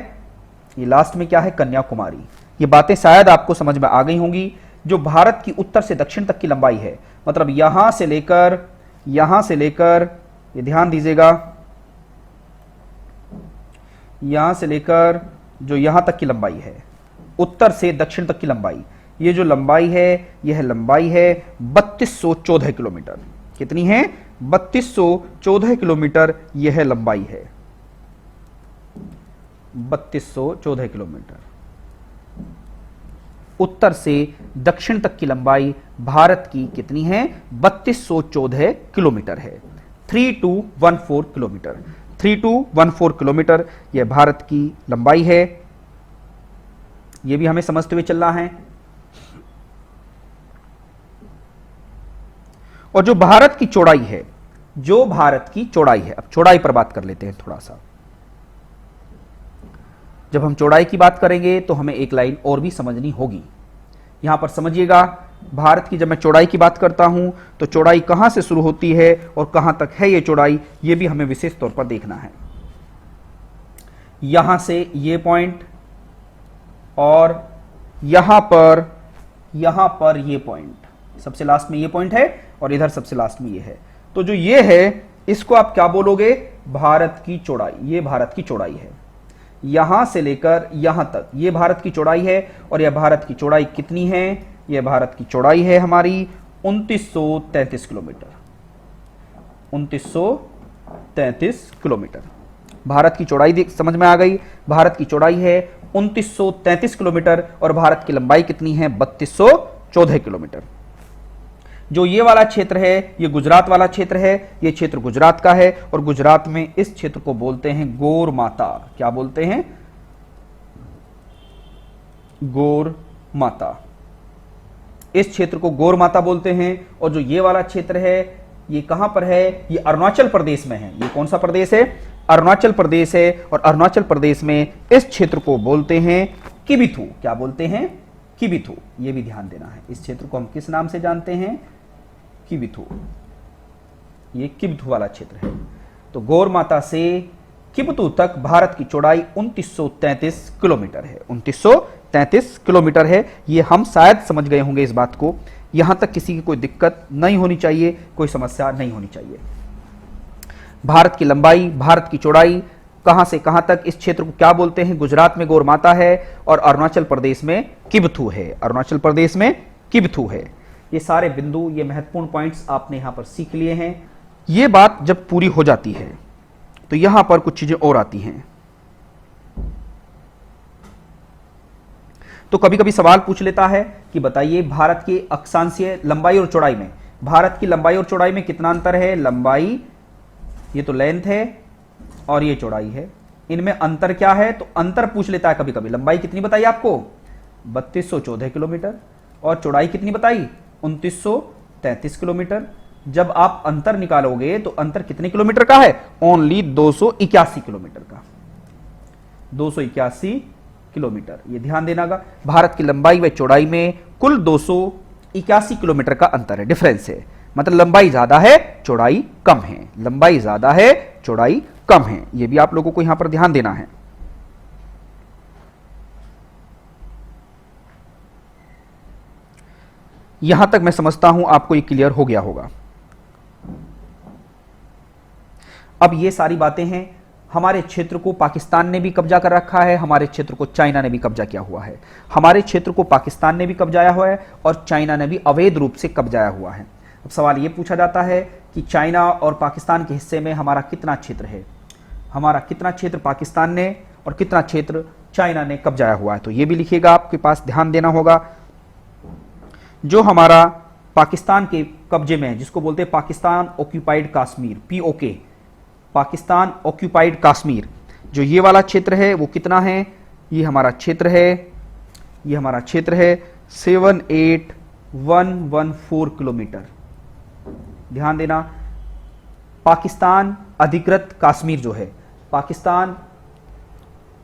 ये लास्ट में क्या है, कन्याकुमारी। ये बातें शायद आपको समझ में आ गई होंगी। जो भारत की उत्तर से दक्षिण तक की लंबाई है, मतलब यहां से लेकर ये ध्यान दीजिएगा, यहां से लेकर जो यहां तक की लंबाई है, उत्तर से दक्षिण तक की लंबाई, ये जो लंबाई है, यह लंबाई है 3214 किलोमीटर। कितनी है, 3214 किलोमीटर यह लंबाई है, 3214 किलोमीटर। उत्तर से दक्षिण तक की लंबाई भारत की कितनी है, 3214 किलोमीटर है, 3214 किलोमीटर। 3214 किलोमीटर यह भारत की लंबाई है। यह भी हमें समझते हुए चलना है। और जो भारत की चौड़ाई है, अब चौड़ाई पर बात कर लेते हैं थोड़ा सा। जब हम चौड़ाई की बात करेंगे तो हमें एक लाइन और भी समझनी होगी। यहां पर समझिएगा, भारत की जब मैं चौड़ाई की बात करता हूं तो चौड़ाई कहां से शुरू होती है और कहां तक है ये चौड़ाई, ये भी हमें विशेष तौर पर देखना है। यहां से ये पॉइंट और यहां पर ये पॉइंट, सबसे लास्ट में ये पॉइंट है और इधर सबसे लास्ट में ये है। तो जो ये है इसको आप क्या बोलोगे, भारत की चौड़ाई। ये भारत की चौड़ाई है, यहां से लेकर यहां तक ये भारत की चौड़ाई है। और यह भारत की चौड़ाई कितनी है, यह भारत की चौड़ाई है हमारी 2933 किलोमीटर। 2933 किलोमीटर भारत की चौड़ाई समझ में आ गई। भारत की चौड़ाई है 2933 किलोमीटर और भारत की लंबाई कितनी है, 3214 किलोमीटर। जो ये वाला क्षेत्र है, ये गुजरात वाला क्षेत्र है, ये क्षेत्र गुजरात का है और गुजरात में इस क्षेत्र को बोलते हैं गौर माता। क्या बोलते हैं, गौर माता। इस क्षेत्र को गौर माता बोलते हैं। और जो ये वाला क्षेत्र है, ये कहां पर है, ये अरुणाचल प्रदेश में है। ये कौन सा प्रदेश है, अरुणाचल प्रदेश है। और अरुणाचल प्रदेश में इस क्षेत्र को बोलते हैं किबिथु। क्या बोलते हैं, किबिथु। ये भी ध्यान देना है, इस क्षेत्र को हम किस नाम से जानते हैं, किबिथु। ये किबिथु वाला क्षेत्र है। तो गौर माता से किबिथु तक भारत की चौड़ाई 2933 किलोमीटर है। 2933 किलोमीटर है। ये हम शायद समझ गए होंगे इस बात को। यहां तक किसी की कोई दिक्कत नहीं होनी चाहिए, कोई समस्या नहीं होनी चाहिए। भारत की लंबाई, भारत की चौड़ाई, कहां से कहां तक, इस क्षेत्र को क्या बोलते हैं, गुजरात में गौर माता है और अरुणाचल प्रदेश में किबिथु है। अरुणाचल प्रदेश में किबिथु है। ये सारे बिंदु, ये महत्वपूर्ण पॉइंट्स आपने यहां पर सीख लिए हैं। ये बात जब पूरी हो जाती है तो यहां पर कुछ चीजें और आती हैं। तो कभी कभी सवाल पूछ लेता है कि बताइए भारत की अक्षांशीय लंबाई और चौड़ाई में, भारत की लंबाई और चौड़ाई में कितना अंतर है। लंबाई, ये तो लेंथ है और ये चौड़ाई है, इनमें अंतर क्या है। तो अंतर पूछ लेता है कभी कभी। लंबाई कितनी बताई आपको, 3214 किलोमीटर और चौड़ाई कितनी बताई, 2933 किलोमीटर। जब आप अंतर निकालोगे तो अंतर कितने किलोमीटर का है, ओनली 281 किलोमीटर का, 281 किलोमीटर। ये ध्यान देनागा, भारत की लंबाई व चौड़ाई में कुल 281 किलोमीटर का अंतर है, डिफरेंस है। मतलब लंबाई ज्यादा है, चौड़ाई कम है, लंबाई ज्यादा है, चौड़ाई कम है। यह भी आप लोगों को यहां पर ध्यान देना है। यहां तक मैं समझता हूं आपको ये क्लियर हो गया होगा। अब ये सारी बातें हैं। हमारे क्षेत्र को पाकिस्तान ने भी कब्जा कर रखा है, हमारे क्षेत्र को चाइना ने भी कब्जा किया हुआ है। हमारे क्षेत्र को पाकिस्तान ने भी कब्जाया हुआ है और चाइना ने भी अवैध रूप से कब्जाया हुआ है। अब सवाल ये पूछा जाता है कि चाइना और पाकिस्तान के हिस्से में हमारा कितना क्षेत्र है, हमारा कितना क्षेत्र पाकिस्तान ने और कितना क्षेत्र चाइना ने कब्जाया हुआ है। तो ये भी लिखिएगा, आपके पास ध्यान देना होगा। जो हमारा पाकिस्तान के कब्जे में है, जिसको बोलते हैं Pakistan occupied Kashmir, PoK, Pakistan occupied Kashmir, जो ये वाला क्षेत्र है वो कितना है, ये हमारा क्षेत्र है, ये हमारा क्षेत्र है 78114 किलोमीटर। ध्यान देना, पाकिस्तान अधिकृत कश्मीर जो है, पाकिस्तान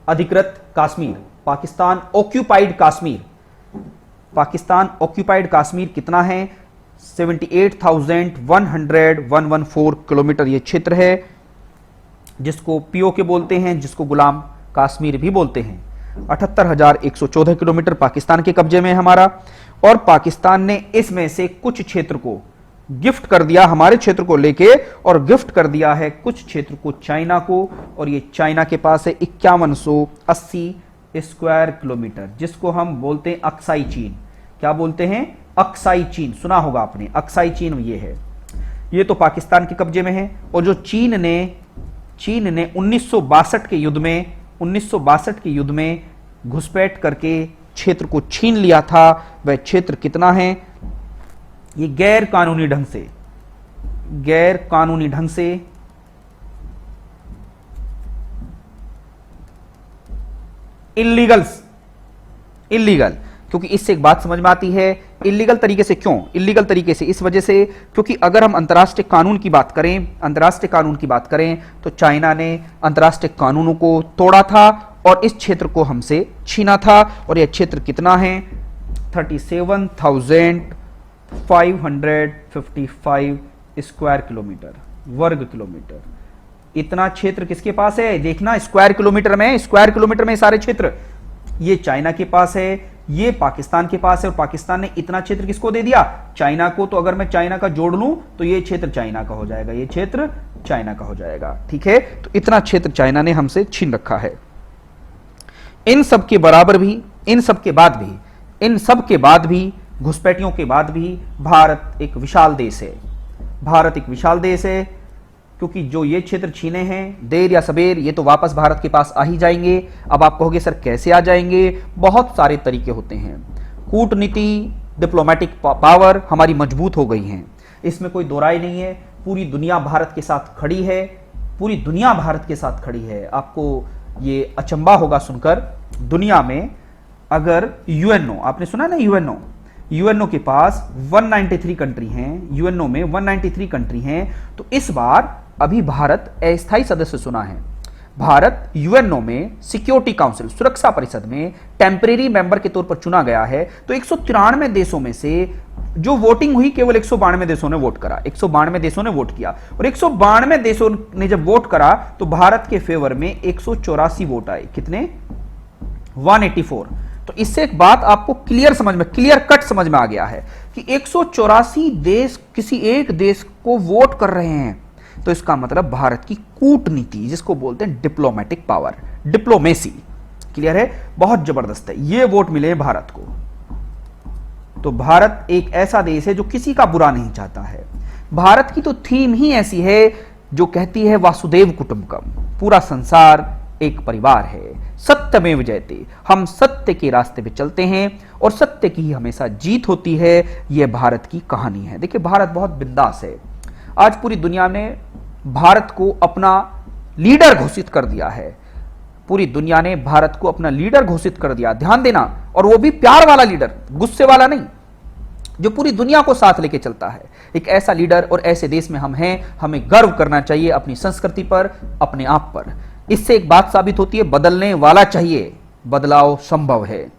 अधिकृत कश्मीर, पाकिस्तान ऑक्यूपाइड कश्मीर, पाकिस्तान ऑक्यूपाइड कश्मीर कितना है, 78,114 किलोमीटर ये क्षेत्र है, जिसको पीओके बोलते हैं, जिसको गुलाम कश्मीर भी बोलते हैं। 78,114 किलोमीटर पाकिस्तान के कब्जे में है हमारा, और पाकिस्तान ने इसमें से कुछ क्षेत्र को गिफ्ट कर दिया, हमारे क्षेत्र को लेके, और गिफ्ट कर दिया है कुछ क्षेत्र को चाइना को, और ये चाइना के पास है 5180 स्क्वायर किलोमीटर, जिसको हम बोलते हैं अक्साई चीन। क्या बोलते हैं? अक्साई चीन, सुना होगा आपने, अक्साई चीन ये है। ये तो पाकिस्तान के कब्जे में है, और जो चीन ने 1962 के युद्ध में घुसपैठ करके क्षेत्र को छीन लिया था, वह क्षेत्र कितना है? ये गैर कानूनी ढंग से इलीगल, क्योंकि इससे एक बात समझ में आती है, इलीगल तरीके से। क्यों इलीगल तरीके से? इस वजह से क्योंकि अगर हम अंतर्राष्ट्रीय कानून की बात करें तो चाइना ने अंतर्राष्ट्रीय कानूनों को तोड़ा था और इस क्षेत्र को हमसे छीना था, और यह क्षेत्र कितना है? 37,555 स्क्वायर किलोमीटर, वर्ग किलोमीटर। इतना क्षेत्र किसके पास है? देखना, स्क्वायर किलोमीटर में सारे क्षेत्र, ये चाइना के पास है, ये पाकिस्तान के पास है, और पाकिस्तान ने इतना क्षेत्र किसको दे दिया? चाइना को। तो अगर मैं चाइना का जोड़ लूं तो ये क्षेत्र चाइना का हो जाएगा, ये क्षेत्र चाइना का हो जाएगा। ठीक है, तो इतना क्षेत्र चाइना ने हमसे छीन रखा है। इन सब के बाद भी घुसपैठियों के बाद भी भारत एक विशाल देश है, क्योंकि जो ये क्षेत्र छीने हैं, देर या सबेर ये तो वापस भारत के पास आ ही जाएंगे। अब आप कहोगे सर कैसे आ जाएंगे? बहुत सारे तरीके होते हैं। कूटनीति, डिप्लोमेटिक पावर हमारी मजबूत हो गई है, इसमें कोई दो राय नहीं है। पूरी दुनिया भारत के साथ खड़ी है, आपको ये अचंबा होगा सुनकर। दुनिया में अगर यूएनओ, आपने सुना ना, यूएनओ के पास 193 कंट्री हैं, यूएनओ में 193 कंट्री हैं, तो इस बार अभी भारत अस्थायी सदस्य सुना है। भारत यूएनओ में सिक्योरिटी काउंसिल, सुरक्षा परिषद में टेम्परेरी मेंबर के तौर पर चुना गया है। तो 193 देशों में से जो वोटिंग हुई, केवल 192 देशों ने वोट करा, 192 देशों ने वोट किया, और 192 देशों ने जब वोट करा तो भारत के फेवर में 184 वोट आए। कितने? 184। तो इससे एक बात आपको क्लियर कट समझ में आ गया है कि 184 देश किसी एक देश को वोट कर रहे हैं, तो इसका मतलब भारत की कूटनीति, जिसको बोलते हैं डिप्लोमेटिक पावर, डिप्लोमेसी, क्लियर है, बहुत जबरदस्त है। ये वोट मिले भारत को। तो भारत एक ऐसा देश है जो किसी का बुरा नहीं चाहता है। भारत की तो थीम ही ऐसी है जो कहती है वासुदेव कुटुंबकम, पूरा संसार एक परिवार है, सत्यमेव जयते, हम सत्य के रास्ते पे चलते हैं और सत्य की ही हमेशा जीत होती है। यह भारत की कहानी है। देखिए, भारत बहुत बिंदास है। आज पूरी दुनिया ने भारत को अपना लीडर घोषित कर दिया है, पूरी दुनिया ने भारत को अपना लीडर घोषित कर दिया। ध्यान देना, और वो भी प्यार वाला लीडर, गुस्से वाला नहीं, जो पूरी दुनिया को साथ लेके चलता है। एक ऐसा लीडर और ऐसे देश में हम हैं, हमें गर्व करना चाहिए अपनी संस्कृति पर, अपने आप पर। इससे एक बात साबित होती है, बदलने वाला चाहिए, बदलाव संभव है।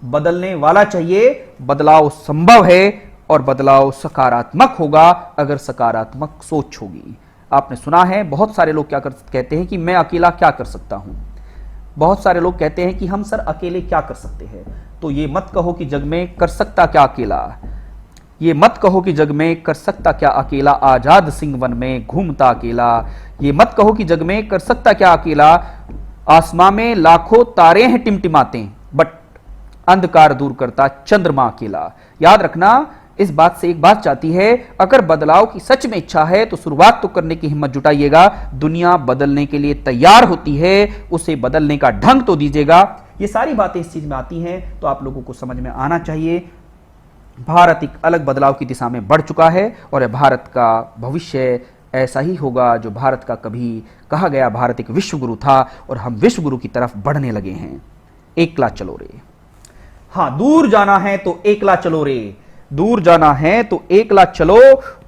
बदलने वाला चाहिए, बदलाव संभव है, और बदलाव सकारात्मक होगा अगर सकारात्मक सोच होगी। आपने सुना है बहुत सारे लोग कहते हैं कि मैं अकेला क्या कर सकता हूं। बहुत सारे लोग कहते हैं कि हम सर अकेले क्या कर सकते हैं। तो ये मत कहो कि जग में कर सकता क्या अकेला, ये मत कहो कि जग में कर सकता क्या अकेला, आजाद सिंह वन में घूमता अकेला। ये मत कहो कि जग में कर सकता क्या अकेला, आसमां में लाखों तारे हैं टिमटिमाते, बट अंधकार दूर करता चंद्रमा अकेला। याद रखना, इस बात से एक बात चाहती है, अगर बदलाव की सच में इच्छा है तो शुरुआत तो करने की हिम्मत जुटाइएगा। दुनिया बदलने के लिए तैयार होती है, उसे बदलने का ढंग तो दीजिएगा। ये सारी बातें इस चीज में आती हैं, तो आप लोगों को समझ में आना चाहिए। भारत एक अलग बदलाव की दिशा में बढ़ चुका है, और भारत का भविष्य ऐसा ही होगा जो भारत का कभी कहा गया, भारत एक विश्व गुरु था और हम विश्व गुरु की तरफ बढ़ने लगे हैं। एकला चलो रे। हाँ, दूर जाना है तो एकला चलो रे, दूर जाना है तो एकला चलो,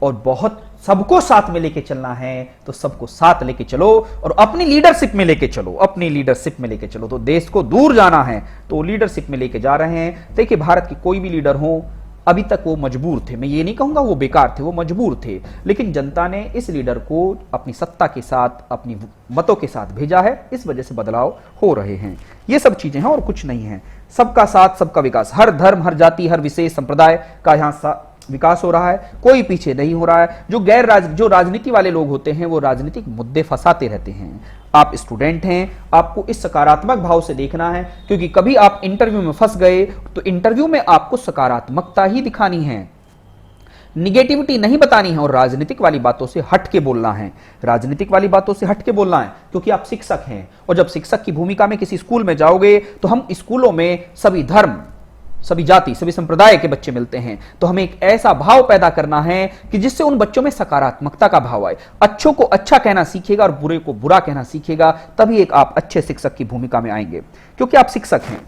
और बहुत सबको साथ में लेके चलना है तो सबको साथ लेके चलो, और अपनी लीडरशिप में लेके चलो, अपनी लीडरशिप में लेके चलो। तो देश को दूर जाना है तो लीडरशिप में लेके जा रहे हैं। देखिए, भारत के कोई भी लीडर हो, अभी तक वो मजबूर थे, मैं ये नहीं कहूंगा वो बेकार थे, वो मजबूर थे, लेकिन जनता ने इस लीडर को अपनी सत्ता के साथ, अपनी मतों के साथ भेजा है, इस वजह से बदलाव हो रहे हैं। ये सब चीजें हैं और कुछ नहीं है। सबका साथ सबका विकास, हर धर्म, हर जाति, हर विशेष संप्रदाय का यहां विकास हो रहा है, कोई पीछे नहीं हो रहा है। जो राजनीति वाले लोग होते हैं वो राजनीतिक मुद्दे फंसाते रहते हैं। आप स्टूडेंट हैं, आपको इस सकारात्मक भाव से देखना है, क्योंकि कभी आप इंटरव्यू में फंस गए तो इंटरव्यू में आपको सकारात्मकता ही दिखानी है, निगेटिविटी नहीं बतानी है, और राजनीतिक वाली बातों से हट के बोलना है। राजनीतिक वाली बातों से हट के बोलना है, क्योंकि आप शिक्षक हैं, और जब शिक्षक की भूमिका में किसी स्कूल में जाओगे तो हम स्कूलों में सभी धर्म, सभी जाति, सभी संप्रदाय के बच्चे मिलते हैं, तो हमें एक ऐसा भाव पैदा करना है कि जिससे उन बच्चों में सकारात्मकता का भाव आए। अच्छों को अच्छा कहना सीखेगा और बुरे को बुरा कहना सीखेगा, तभी एक आप अच्छे शिक्षक की भूमिका में आएंगे, क्योंकि आप शिक्षक हैं।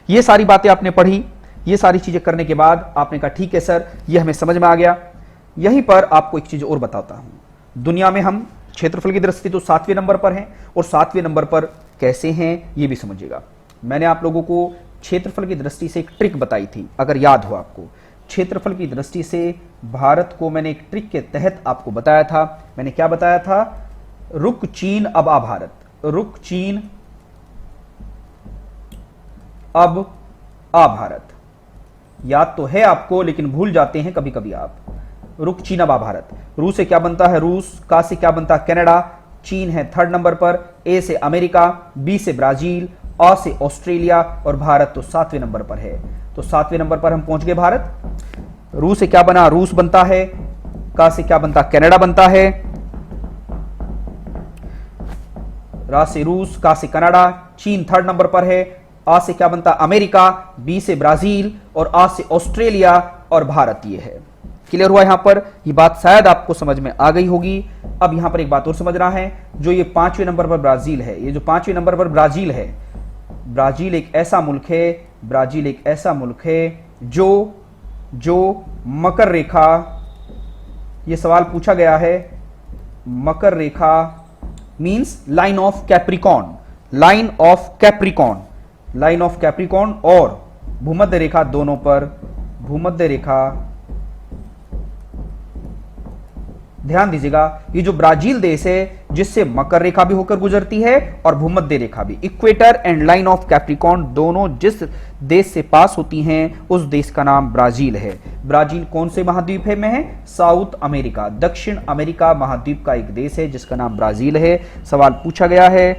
ये सारी बातें आपने पढ़ी, ये सारी चीजें करने के बाद आपने कहा ठीक है सर, ये हमें समझ में आ गया। यहीं पर आपको एक चीज और बताता हूं। दुनिया में हम क्षेत्रफल की दृष्टि तो 7वें नंबर पर हैं, और 7वें नंबर पर कैसे हैं ये भी समझिएगा। मैंने आप लोगों को क्षेत्रफल की दृष्टि से एक ट्रिक बताई थी, अगर याद हो आपको। क्षेत्रफल की दृष्टि से भारत को मैंने एक ट्रिक के तहत आपको बताया था। मैंने क्या बताया था? रुक चीन अब आ भारत, रुक चीन अब आ भारत। याद तो है आपको, लेकिन भूल जाते हैं कभी कभी आप। रुक चीन अब आ भारत। रूस से क्या बनता है? रूस। का से क्या बनता है? कनाडा। चीन है 3rd नंबर पर, ए से अमेरिका, बी से ब्राजील, आ से ऑस्ट्रेलिया, और भारत तो 7वें नंबर पर है। तो 7वें नंबर पर हम पहुंच गए भारत। रूस से क्या बना? रूस बनता है। का से क्या बनता? कनाडा बनता है। रा से रूस, का से कनाडा। चीन 3rd नंबर पर है। आ से क्या बनता? अमेरिका, बी से ब्राजील, और आ से ऑस्ट्रेलिया, और भारत ये है। क्लियर हुआ? यहां पर ये बात शायद आपको समझ में आ गई होगी। अब यहां पर एक बात और समझना है, जो ये 5वें नंबर पर ब्राजील है, ये जो 5वें नंबर पर ब्राजील है, ब्राजील एक ऐसा मुल्क है, ब्राजील एक ऐसा मुल्क है जो मकर रेखा, ये सवाल पूछा गया है, मकर रेखा means line of Capricorn, line of Capricorn, line of Capricorn और भूमध्य रेखा, दोनों पर भूमध्य रेखा। ध्यान दीजिएगा, ये जो ब्राजील देश है, जिससे मकर रेखा भी होकर गुजरती है और भूमध्य रेखा भी, equator and line of Capricorn दोनों जिस देश से पास होती हैं, उस देश का नाम ब्राजील है। ब्राजील कौन से महाद्वीप है में है? साउथ अमेरिका, दक्षिण अमेरिका महाद्वीप का एक देश है जिसका नाम ब्राजील है। सवाल पूछा गया है,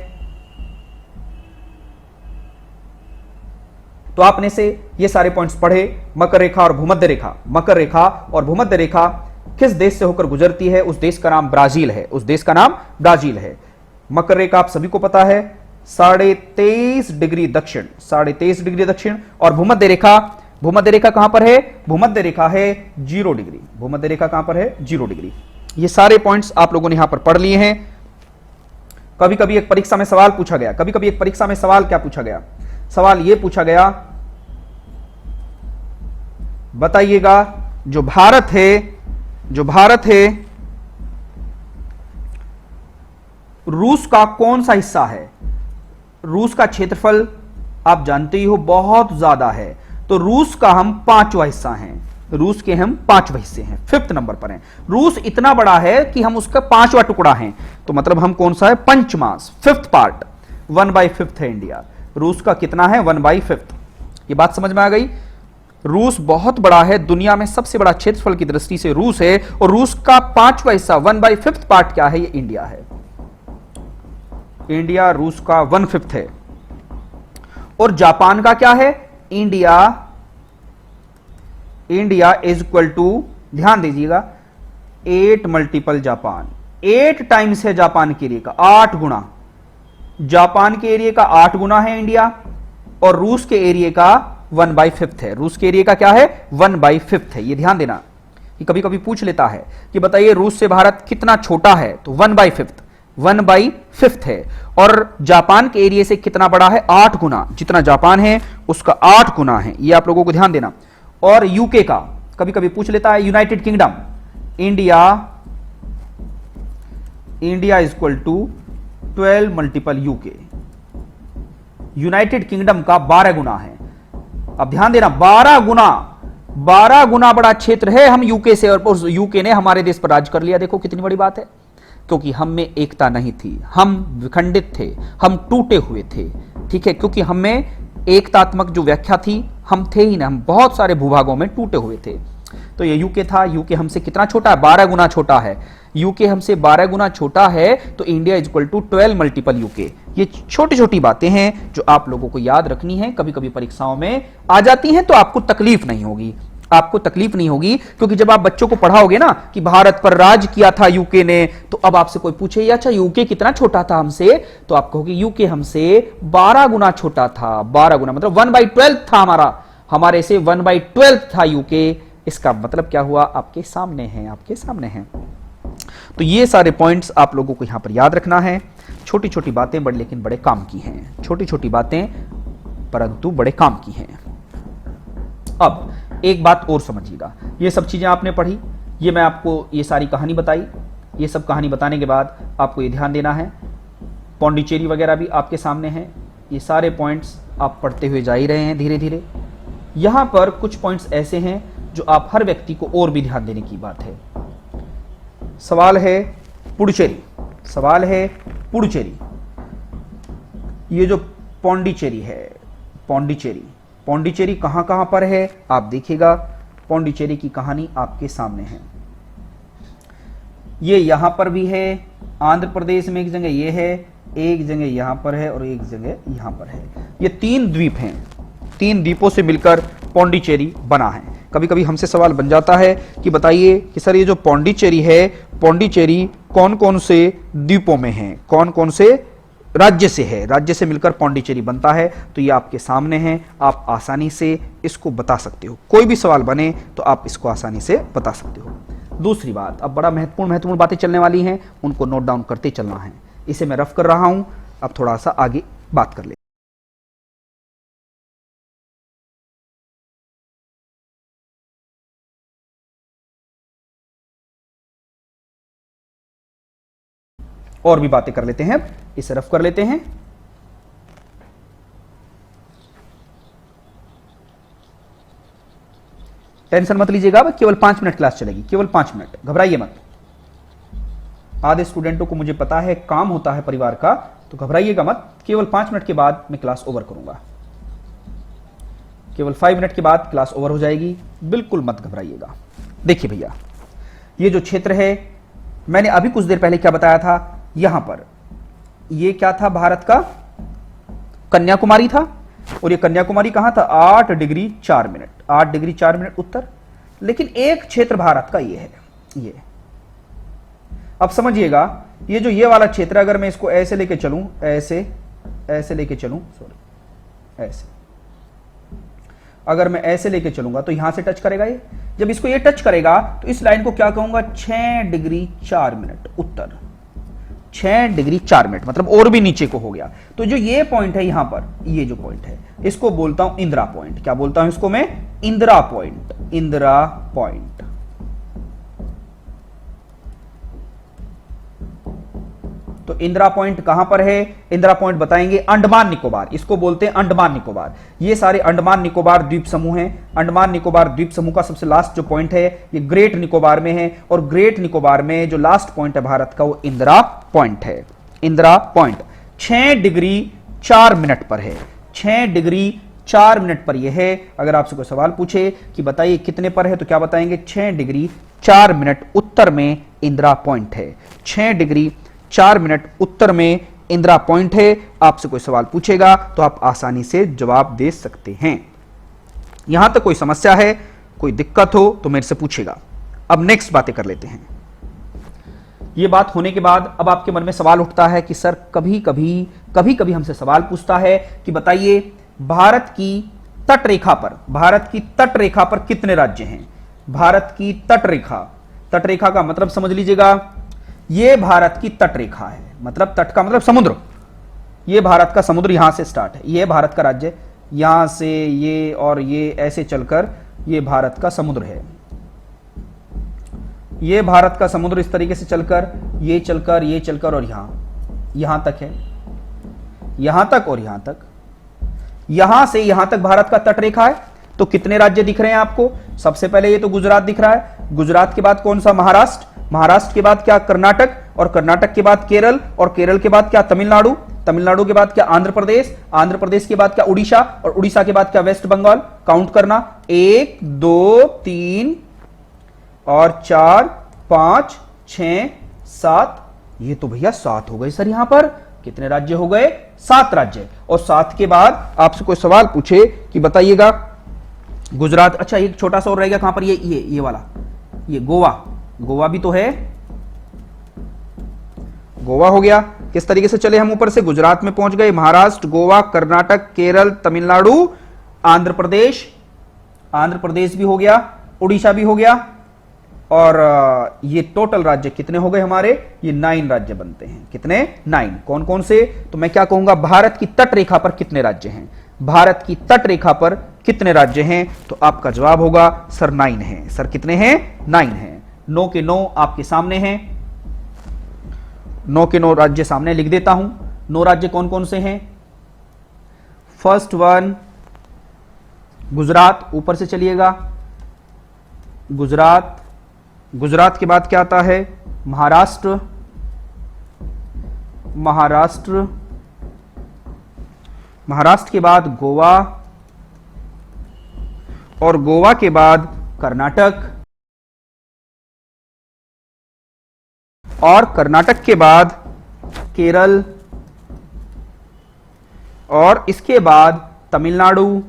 तो आपने से ये सारे पॉइंट्स पढ़े, मकर रेखा और भूमध्य रेखा। मकर रेखा और भूमध्य रेखा किस देश से होकर गुजरती है? उस देश का नाम ब्राजील है, उस देश का नाम ब्राजील है। मकर रेखा आप सभी को पता है 23.5 डिग्री दक्षिण, 23.5 डिग्री दक्षिण, और भूमध्य रेखा, भूमध्य रेखा कहां पर है? भूमध्य रेखा है 0 डिग्री, भूमध्य रेखा कहां पर है? 0 डिग्री। ये सारे पॉइंट्स आप लोगों ने यहां पर पढ़ लिए हैं। कभी कभी एक परीक्षा में सवाल पूछा गया, कभी कभी एक परीक्षा में सवाल क्या पूछा गया? सवाल यह पूछा गया, बताइएगा जो भारत है, जो भारत है, रूस का कौन सा हिस्सा है? रूस का क्षेत्रफल आप जानते ही हो बहुत ज्यादा है, तो रूस का हम 5वां हिस्सा हैं, रूस के हम 5वें हिस्से हैं, 5th नंबर पर हैं। रूस इतना बड़ा है कि हम उसका 5वां टुकड़ा हैं, तो मतलब हम कौन सा है? पंचमांश, 5th पार्ट, 1/5 है इंडिया। रूस का कितना है? 1/5। ये बात समझ में आ गई? रूस बहुत बड़ा है, दुनिया में सबसे बड़ा क्षेत्रफल की दृष्टि से रूस है, और रूस का 5वां हिस्सा 1/5 पार्ट क्या है? ये इंडिया है। इंडिया रूस का 1/5 है। और जापान का क्या है? इंडिया इज इक्वल टू, ध्यान दीजिएगा, 8 मल्टीपल जापान, 8 टाइम्स है जापान के एरिया का, 8 गुना। जापान के एरिया का 8 गुना है इंडिया, और रूस के एरिया का 1/5 है। रूस के एरिया का क्या है? 1/5 है। ये ध्यान देना, कि कभी कभी पूछ लेता है कि बताइए रूस से भारत कितना छोटा है, तो 1/5 है। और जापान के एरिया से कितना बड़ा है? 8 गुना, जितना जापान है उसका 8 गुना है। ये आप लोगों को ध्यान देना। और यूके का कभी कभी पूछ लेता है, United Kingdom, India is equal to 12 multiple UK. United Kingdom का 12 गुना है। अब ध्यान देना, 12 गुना 12 गुना बड़ा क्षेत्र है हम यूके से, और यूके ने हमारे देश पर राज कर लिया। देखो कितनी बड़ी बात है, क्योंकि हम में एकता नहीं थी, हम विखंडित थे, हम टूटे हुए थे। ठीक है, क्योंकि हम में एकतात्मक जो व्याख्या थी हम थे ही ना, हम बहुत सारे भूभागों में टूटे हुए थे। तो ये यूके था। यूके हमसे कितना छोटा है? 12 गुना छोटा है। यूके हमसे 12 गुना छोटा है, तो India is equal to 12 multiple UK. ये छोटी छोटी बातें हैं जो आप लोगों को याद रखनी है, कभी कभी परीक्षाओं में आ जाती हैं, तो आपको तकलीफ नहीं होगी, आपको तकलीफ नहीं होगी। क्योंकि जब आप बच्चों को पढ़ाओगे ना कि भारत पर राज किया था यूके ने, तो अब आपसे कोई पूछे अच्छा यूके कितना छोटा था हमसे, तो आप कहोगे यूके हमसे 12 गुना छोटा था। 12 गुना मतलब 1/12 था हमारा, हमारे से 1/12 था यूके। इसका मतलब क्या हुआ? आपके सामने है, आपके सामने है। तो ये सारे पॉइंट्स आप लोगों को यहां पर याद रखना है। छोटी छोटी बातें बड़े लेकिन बड़े काम की हैं, छोटी छोटी बातें परंतु बड़े काम की हैं। अब एक बात और समझिएगा, ये सब चीजें आपने पढ़ी, ये मैं आपको ये सारी कहानी बताई। ये सब कहानी बताने के बाद आपको ये ध्यान देना है, पौंडीचेरी वगैरह भी आपके सामने है। ये सारे पॉइंट्स आप पढ़ते हुए जा ही रहे हैं धीरे धीरे। यहां पर कुछ पॉइंट्स ऐसे हैं जो आप हर व्यक्ति को और भी ध्यान देने की बात है। सवाल है पुडुचेरी, सवाल है पुडुचेरी। ये जो पौंडीचेरी है, पौंडीचेरी, पौंडीचेरी कहां कहां पर है आप देखिएगा। पौंडीचेरी की कहानी आपके सामने है। ये यहां पर भी है, आंध्र प्रदेश में एक जगह ये है, एक जगह यहां पर है और एक जगह यहां पर है। ये 3 द्वीप हैं, 3 द्वीपों से मिलकर पौंडीचेरी बना है। कभी कभी हमसे सवाल बन जाता है कि बताइए कि सर ये जो पौंडीचेरी है, पौंडीचेरी कौन कौन से द्वीपों में है, कौन कौन से राज्य से है, राज्य से मिलकर पौंडीचेरी बनता है। तो ये आपके सामने है, आप आसानी से इसको बता सकते हो। कोई भी सवाल बने तो आप इसको आसानी से बता सकते हो। दूसरी बात, अब बड़ा महत्वपूर्ण बातें चलने वाली हैं, उनको नोट डाउन करते चलना है। इसे मैं रफ कर रहा हूं, अब थोड़ा सा आगे बात कर ले। और भी बातें कर लेते हैं, इसे रफ कर लेते हैं। टेंशन मत लीजिएगा, केवल 5 मिनट क्लास चलेगी, केवल 5 मिनट, घबराइए मत। आधे स्टूडेंटों को मुझे पता है काम होता है परिवार का, तो घबराइएगा मत। केवल 5 मिनट के बाद मैं क्लास ओवर करूंगा, केवल 5 मिनट के बाद क्लास ओवर हो जाएगी, बिल्कुल मत घबराइएगा। देखिए भैया, ये जो क्षेत्र है, मैंने अभी कुछ देर पहले क्या बताया था, यहां पर ये क्या था? भारत का कन्याकुमारी था, और ये कन्याकुमारी कहां था? 8 डिग्री 4 मिनट, 8 डिग्री 4 मिनट उत्तर। लेकिन एक क्षेत्र भारत का ये है, ये। अब समझिएगा, ये जो ये वाला क्षेत्र, अगर मैं इसको ऐसे लेके चलूं, ऐसे ऐसे लेके चलूं, सॉरी ऐसे, अगर मैं ऐसे लेके चलूंगा तो यहां से टच करेगा ये। जब इसको ये टच करेगा तो इस लाइन को क्या कहूंगा? 6 डिग्री 4 मिनट उत्तर, 6 डिग्री 4 मिनट, मतलब और भी नीचे को हो गया। तो जो ये पॉइंट है यहां पर, ये जो पॉइंट है, इसको बोलता हूं इंदिरा पॉइंट। क्या बोलता हूं इसको मैं? Indira point, Indira point. तो इंदिरा पॉइंट कहां पर है? इंदिरा पॉइंट बताएंगे अंडमान निकोबार, इसको बोलते हैं अंडमान निकोबार। ये सारे अंडमान निकोबार द्वीप समूह हैं। अंडमान निकोबार द्वीप समूह का सबसे लास्ट जो पॉइंट है ये ग्रेट निकोबार में है, और ग्रेट निकोबार में जो लास्ट पॉइंट है भारत का, वो इंदिरा पॉइंट है। इंदिरा पॉइंट 6 डिग्री 4 मिनट पर है, 6 डिग्री 4 मिनट पर यह है। अगर आपसे कोई सवाल पूछे कि बताइए कितने पर है, तो क्या बताएंगे? 6 डिग्री 4 मिनट उत्तर में इंदिरा पॉइंट है। 6 डिग्री 4 मिनट उत्तर में इंदिरा पॉइंट है। आपसे कोई सवाल पूछेगा तो आप आसानी से जवाब दे सकते हैं। यहां तक कोई समस्या है, कोई दिक्कत हो तो मेरे से पूछेगा। अब नेक्स्ट बातें कर लेते हैं। यह बात होने के बाद अब आपके मन में सवाल उठता है कि सर कभी कभी हमसे सवाल पूछता है कि बताइए भारत की तट रेखा पर, भारत की तट रेखा पर कितने राज्य हैं? भारत की तट रेखा, तट रेखा का मतलब समझ लीजिएगा, ये भारत की तट रेखा है, मतलब तट का मतलब समुद्र। ये भारत का समुद्र यहां से स्टार्ट है, ये भारत का राज्य, यहां से ये और ये ऐसे चलकर ये भारत का समुद्र है। ये भारत का समुद्र इस तरीके से चलकर ये चलकर और यहां तक है, यहां तक और यहां तक, यहां से यहां तक भारत का तट रेखा है। तो कितने राज्य दिख रहे हैं आपको? सबसे पहले ये तो गुजरात दिख रहा है, गुजरात के बाद कौन सा? महाराष्ट्र, महाराष्ट्र के बाद क्या? कर्नाटक, और कर्नाटक के बाद केरल, और केरल के बाद क्या? तमिलनाडु, तमिलनाडु के बाद क्या? आंध्र प्रदेश, आंध्र प्रदेश के बाद क्या? उड़ीसा, और उड़ीसा के बाद क्या? वेस्ट बंगाल। काउंट करना, 1 2 3 और 4 5 6 7, ये तो भैया 7 हो गए सर। यहां पर कितने राज्य हो गए? 7 राज्य। और 7 के बाद आपसे कोई सवाल पूछे कि बताइएगा गुजरात, अच्छा एक छोटा सा और रहेगा कहां पर? ये वाला, ये गोवा, गोवा भी तो है, गोवा हो गया। किस तरीके से चले हम ऊपर से? गुजरात में पहुंच गए, महाराष्ट्र, गोवा, कर्नाटक, केरल, तमिलनाडु, आंध्र प्रदेश, आंध्र प्रदेश भी हो गया, उड़ीसा भी हो गया, और ये टोटल राज्य कितने हो गए हमारे? ये 9 राज्य बनते हैं। कितने? 9। कौन कौन से? तो मैं क्या कहूंगा, भारत की तट रेखा पर कितने राज्य हैं? भारत की तट रेखा पर कितने राज्य हैं? तो आपका जवाब होगा सर 9 है। सर कितने हैं? 9 हैं। 9 के 9 आपके सामने हैं, 9 के 9 राज्य सामने लिख देता हूं। 9 राज्य कौन कौन से हैं? फर्स्ट वन गुजरात, ऊपर से चलिएगा, गुजरात, गुजरात के बाद क्या आता है? महाराष्ट्र, महाराष्ट्र, महाराष्ट्र के बाद गोवा, और गोवा के बाद कर्नाटक, और कर्नाटक के बाद केरल, और इसके बाद तमिलनाडु,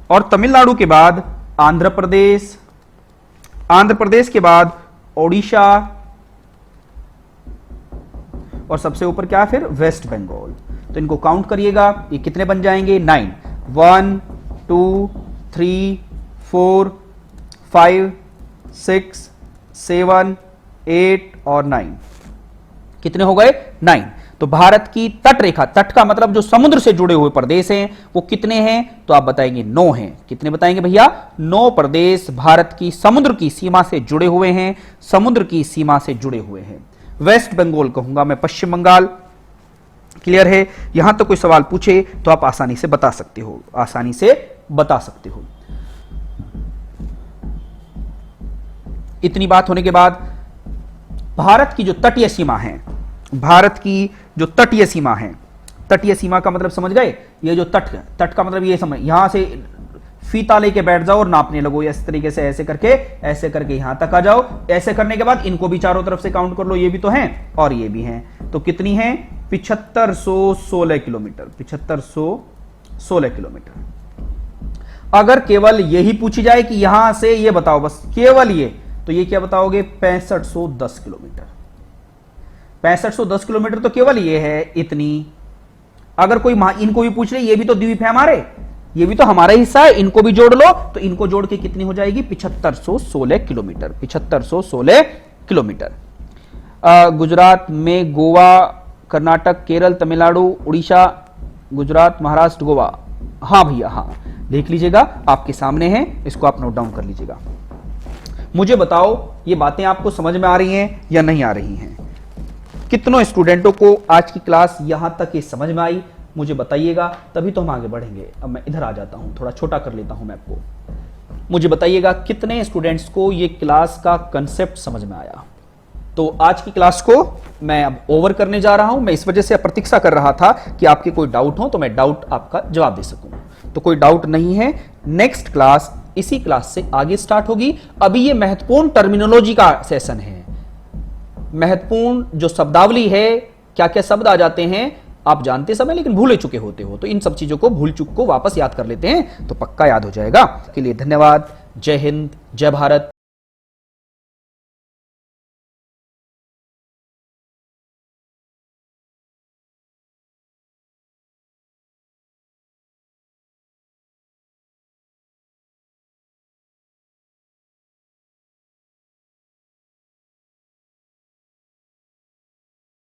और तमिलनाडु के बाद आंध्र प्रदेश, आंध्र प्रदेश के बाद ओडिशा, और सबसे ऊपर क्या है फिर? वेस्ट बंगाल। तो इनको काउंट करिएगा, ये कितने बन जाएंगे? 9। 1 2 3 4 5 6 7 8 और 9, कितने हो गए? 9। तो भारत की तट रेखा, तट का मतलब जो समुद्र से जुड़े हुए प्रदेश हैं, वो कितने हैं? तो आप बताएंगे 9 हैं। कितने बताएंगे भैया? 9 प्रदेश भारत की समुद्र की सीमा से जुड़े हुए हैं, समुद्र की सीमा से जुड़े हुए हैं। वेस्ट बंगाल कहूंगा मैं, पश्चिम बंगाल। क्लियर है? यहां तो कोई सवाल पूछे तो आप आसानी से बता सकते हो, आसानी से बता सकते हो। इतनी बात होने के बाद भारत की जो तटीय सीमा है, भारत की जो तटीय सीमा है, तटीय सीमा का मतलब समझ गए? ये जो तट, तट का मतलब ये समझ, यहां से फीता लेके बैठ जाओ और नापने लगो, इस तरीके से ऐसे करके यहां तक आ जाओ। ऐसे करने के बाद इनको भी चारों तरफ से काउंट कर लो, ये भी तो हैं और ये भी हैं। तो कितनी है? 7516 किलोमीटर, 7516 किलोमीटर। अगर केवल यही पूछी जाए कि यहां से ये बताओ, बस केवल ये, तो ये क्या बताओगे? 6510 किलोमीटर। 6510 किलोमीटर तो केवल ये है, इतनी। अगर कोई इनको भी पूछ रहे, ये भी तो द्वीप है हमारे, ये भी तो हमारा हिस्सा है, इनको भी जोड़ लो, तो इनको जोड़ के कितनी हो जाएगी? 7516 किलोमीटर, 7516 किलोमीटर। गुजरात में गोवा, कर्नाटक, केरल, तमिलनाडु, उड़ीसा, गुजरात, महाराष्ट्र, गोवा। हाँ भैया, हाँ, देख लीजिएगा, आपके सामने है, इसको आप नोट डाउन कर लीजिएगा। मुझे बताओ ये बातें आपको समझ में आ रही हैं या नहीं आ रही हैं? कितनों स्टूडेंटों को आज की क्लास यहां तक ये समझ में आई? मुझे बताइएगा, तभी तो हम आगे बढ़ेंगे। अब मैं इधर आ जाता हूं, थोड़ा छोटा कर लेता हूं मैप को। मुझे बताइएगा कितने स्टूडेंट्स को ये क्लास का कंसेप्ट समझ में आया। तो आज की क्लास को मैं अब ओवर करने जा रहा हूं। मैं इस वजह से प्रतीक्षा कर रहा था कि आपके कोई डाउट हो तो मैं डाउट आपका जवाब दे सकूं। तो कोई डाउट नहीं है। नेक्स्ट क्लास इसी क्लास से आगे स्टार्ट होगी। अभी ये महत्वपूर्ण टर्मिनोलॉजी का सेशन है, महत्वपूर्ण जो शब्दावली है, क्या क्या शब्द आ जाते हैं आप जानते समय लेकिन भूले चुके होते हो, तो इन सब चीजों को भूल चुक को वापस याद कर लेते हैं तो पक्का याद हो जाएगा। के लिए धन्यवाद। जय हिंद, जय भारत।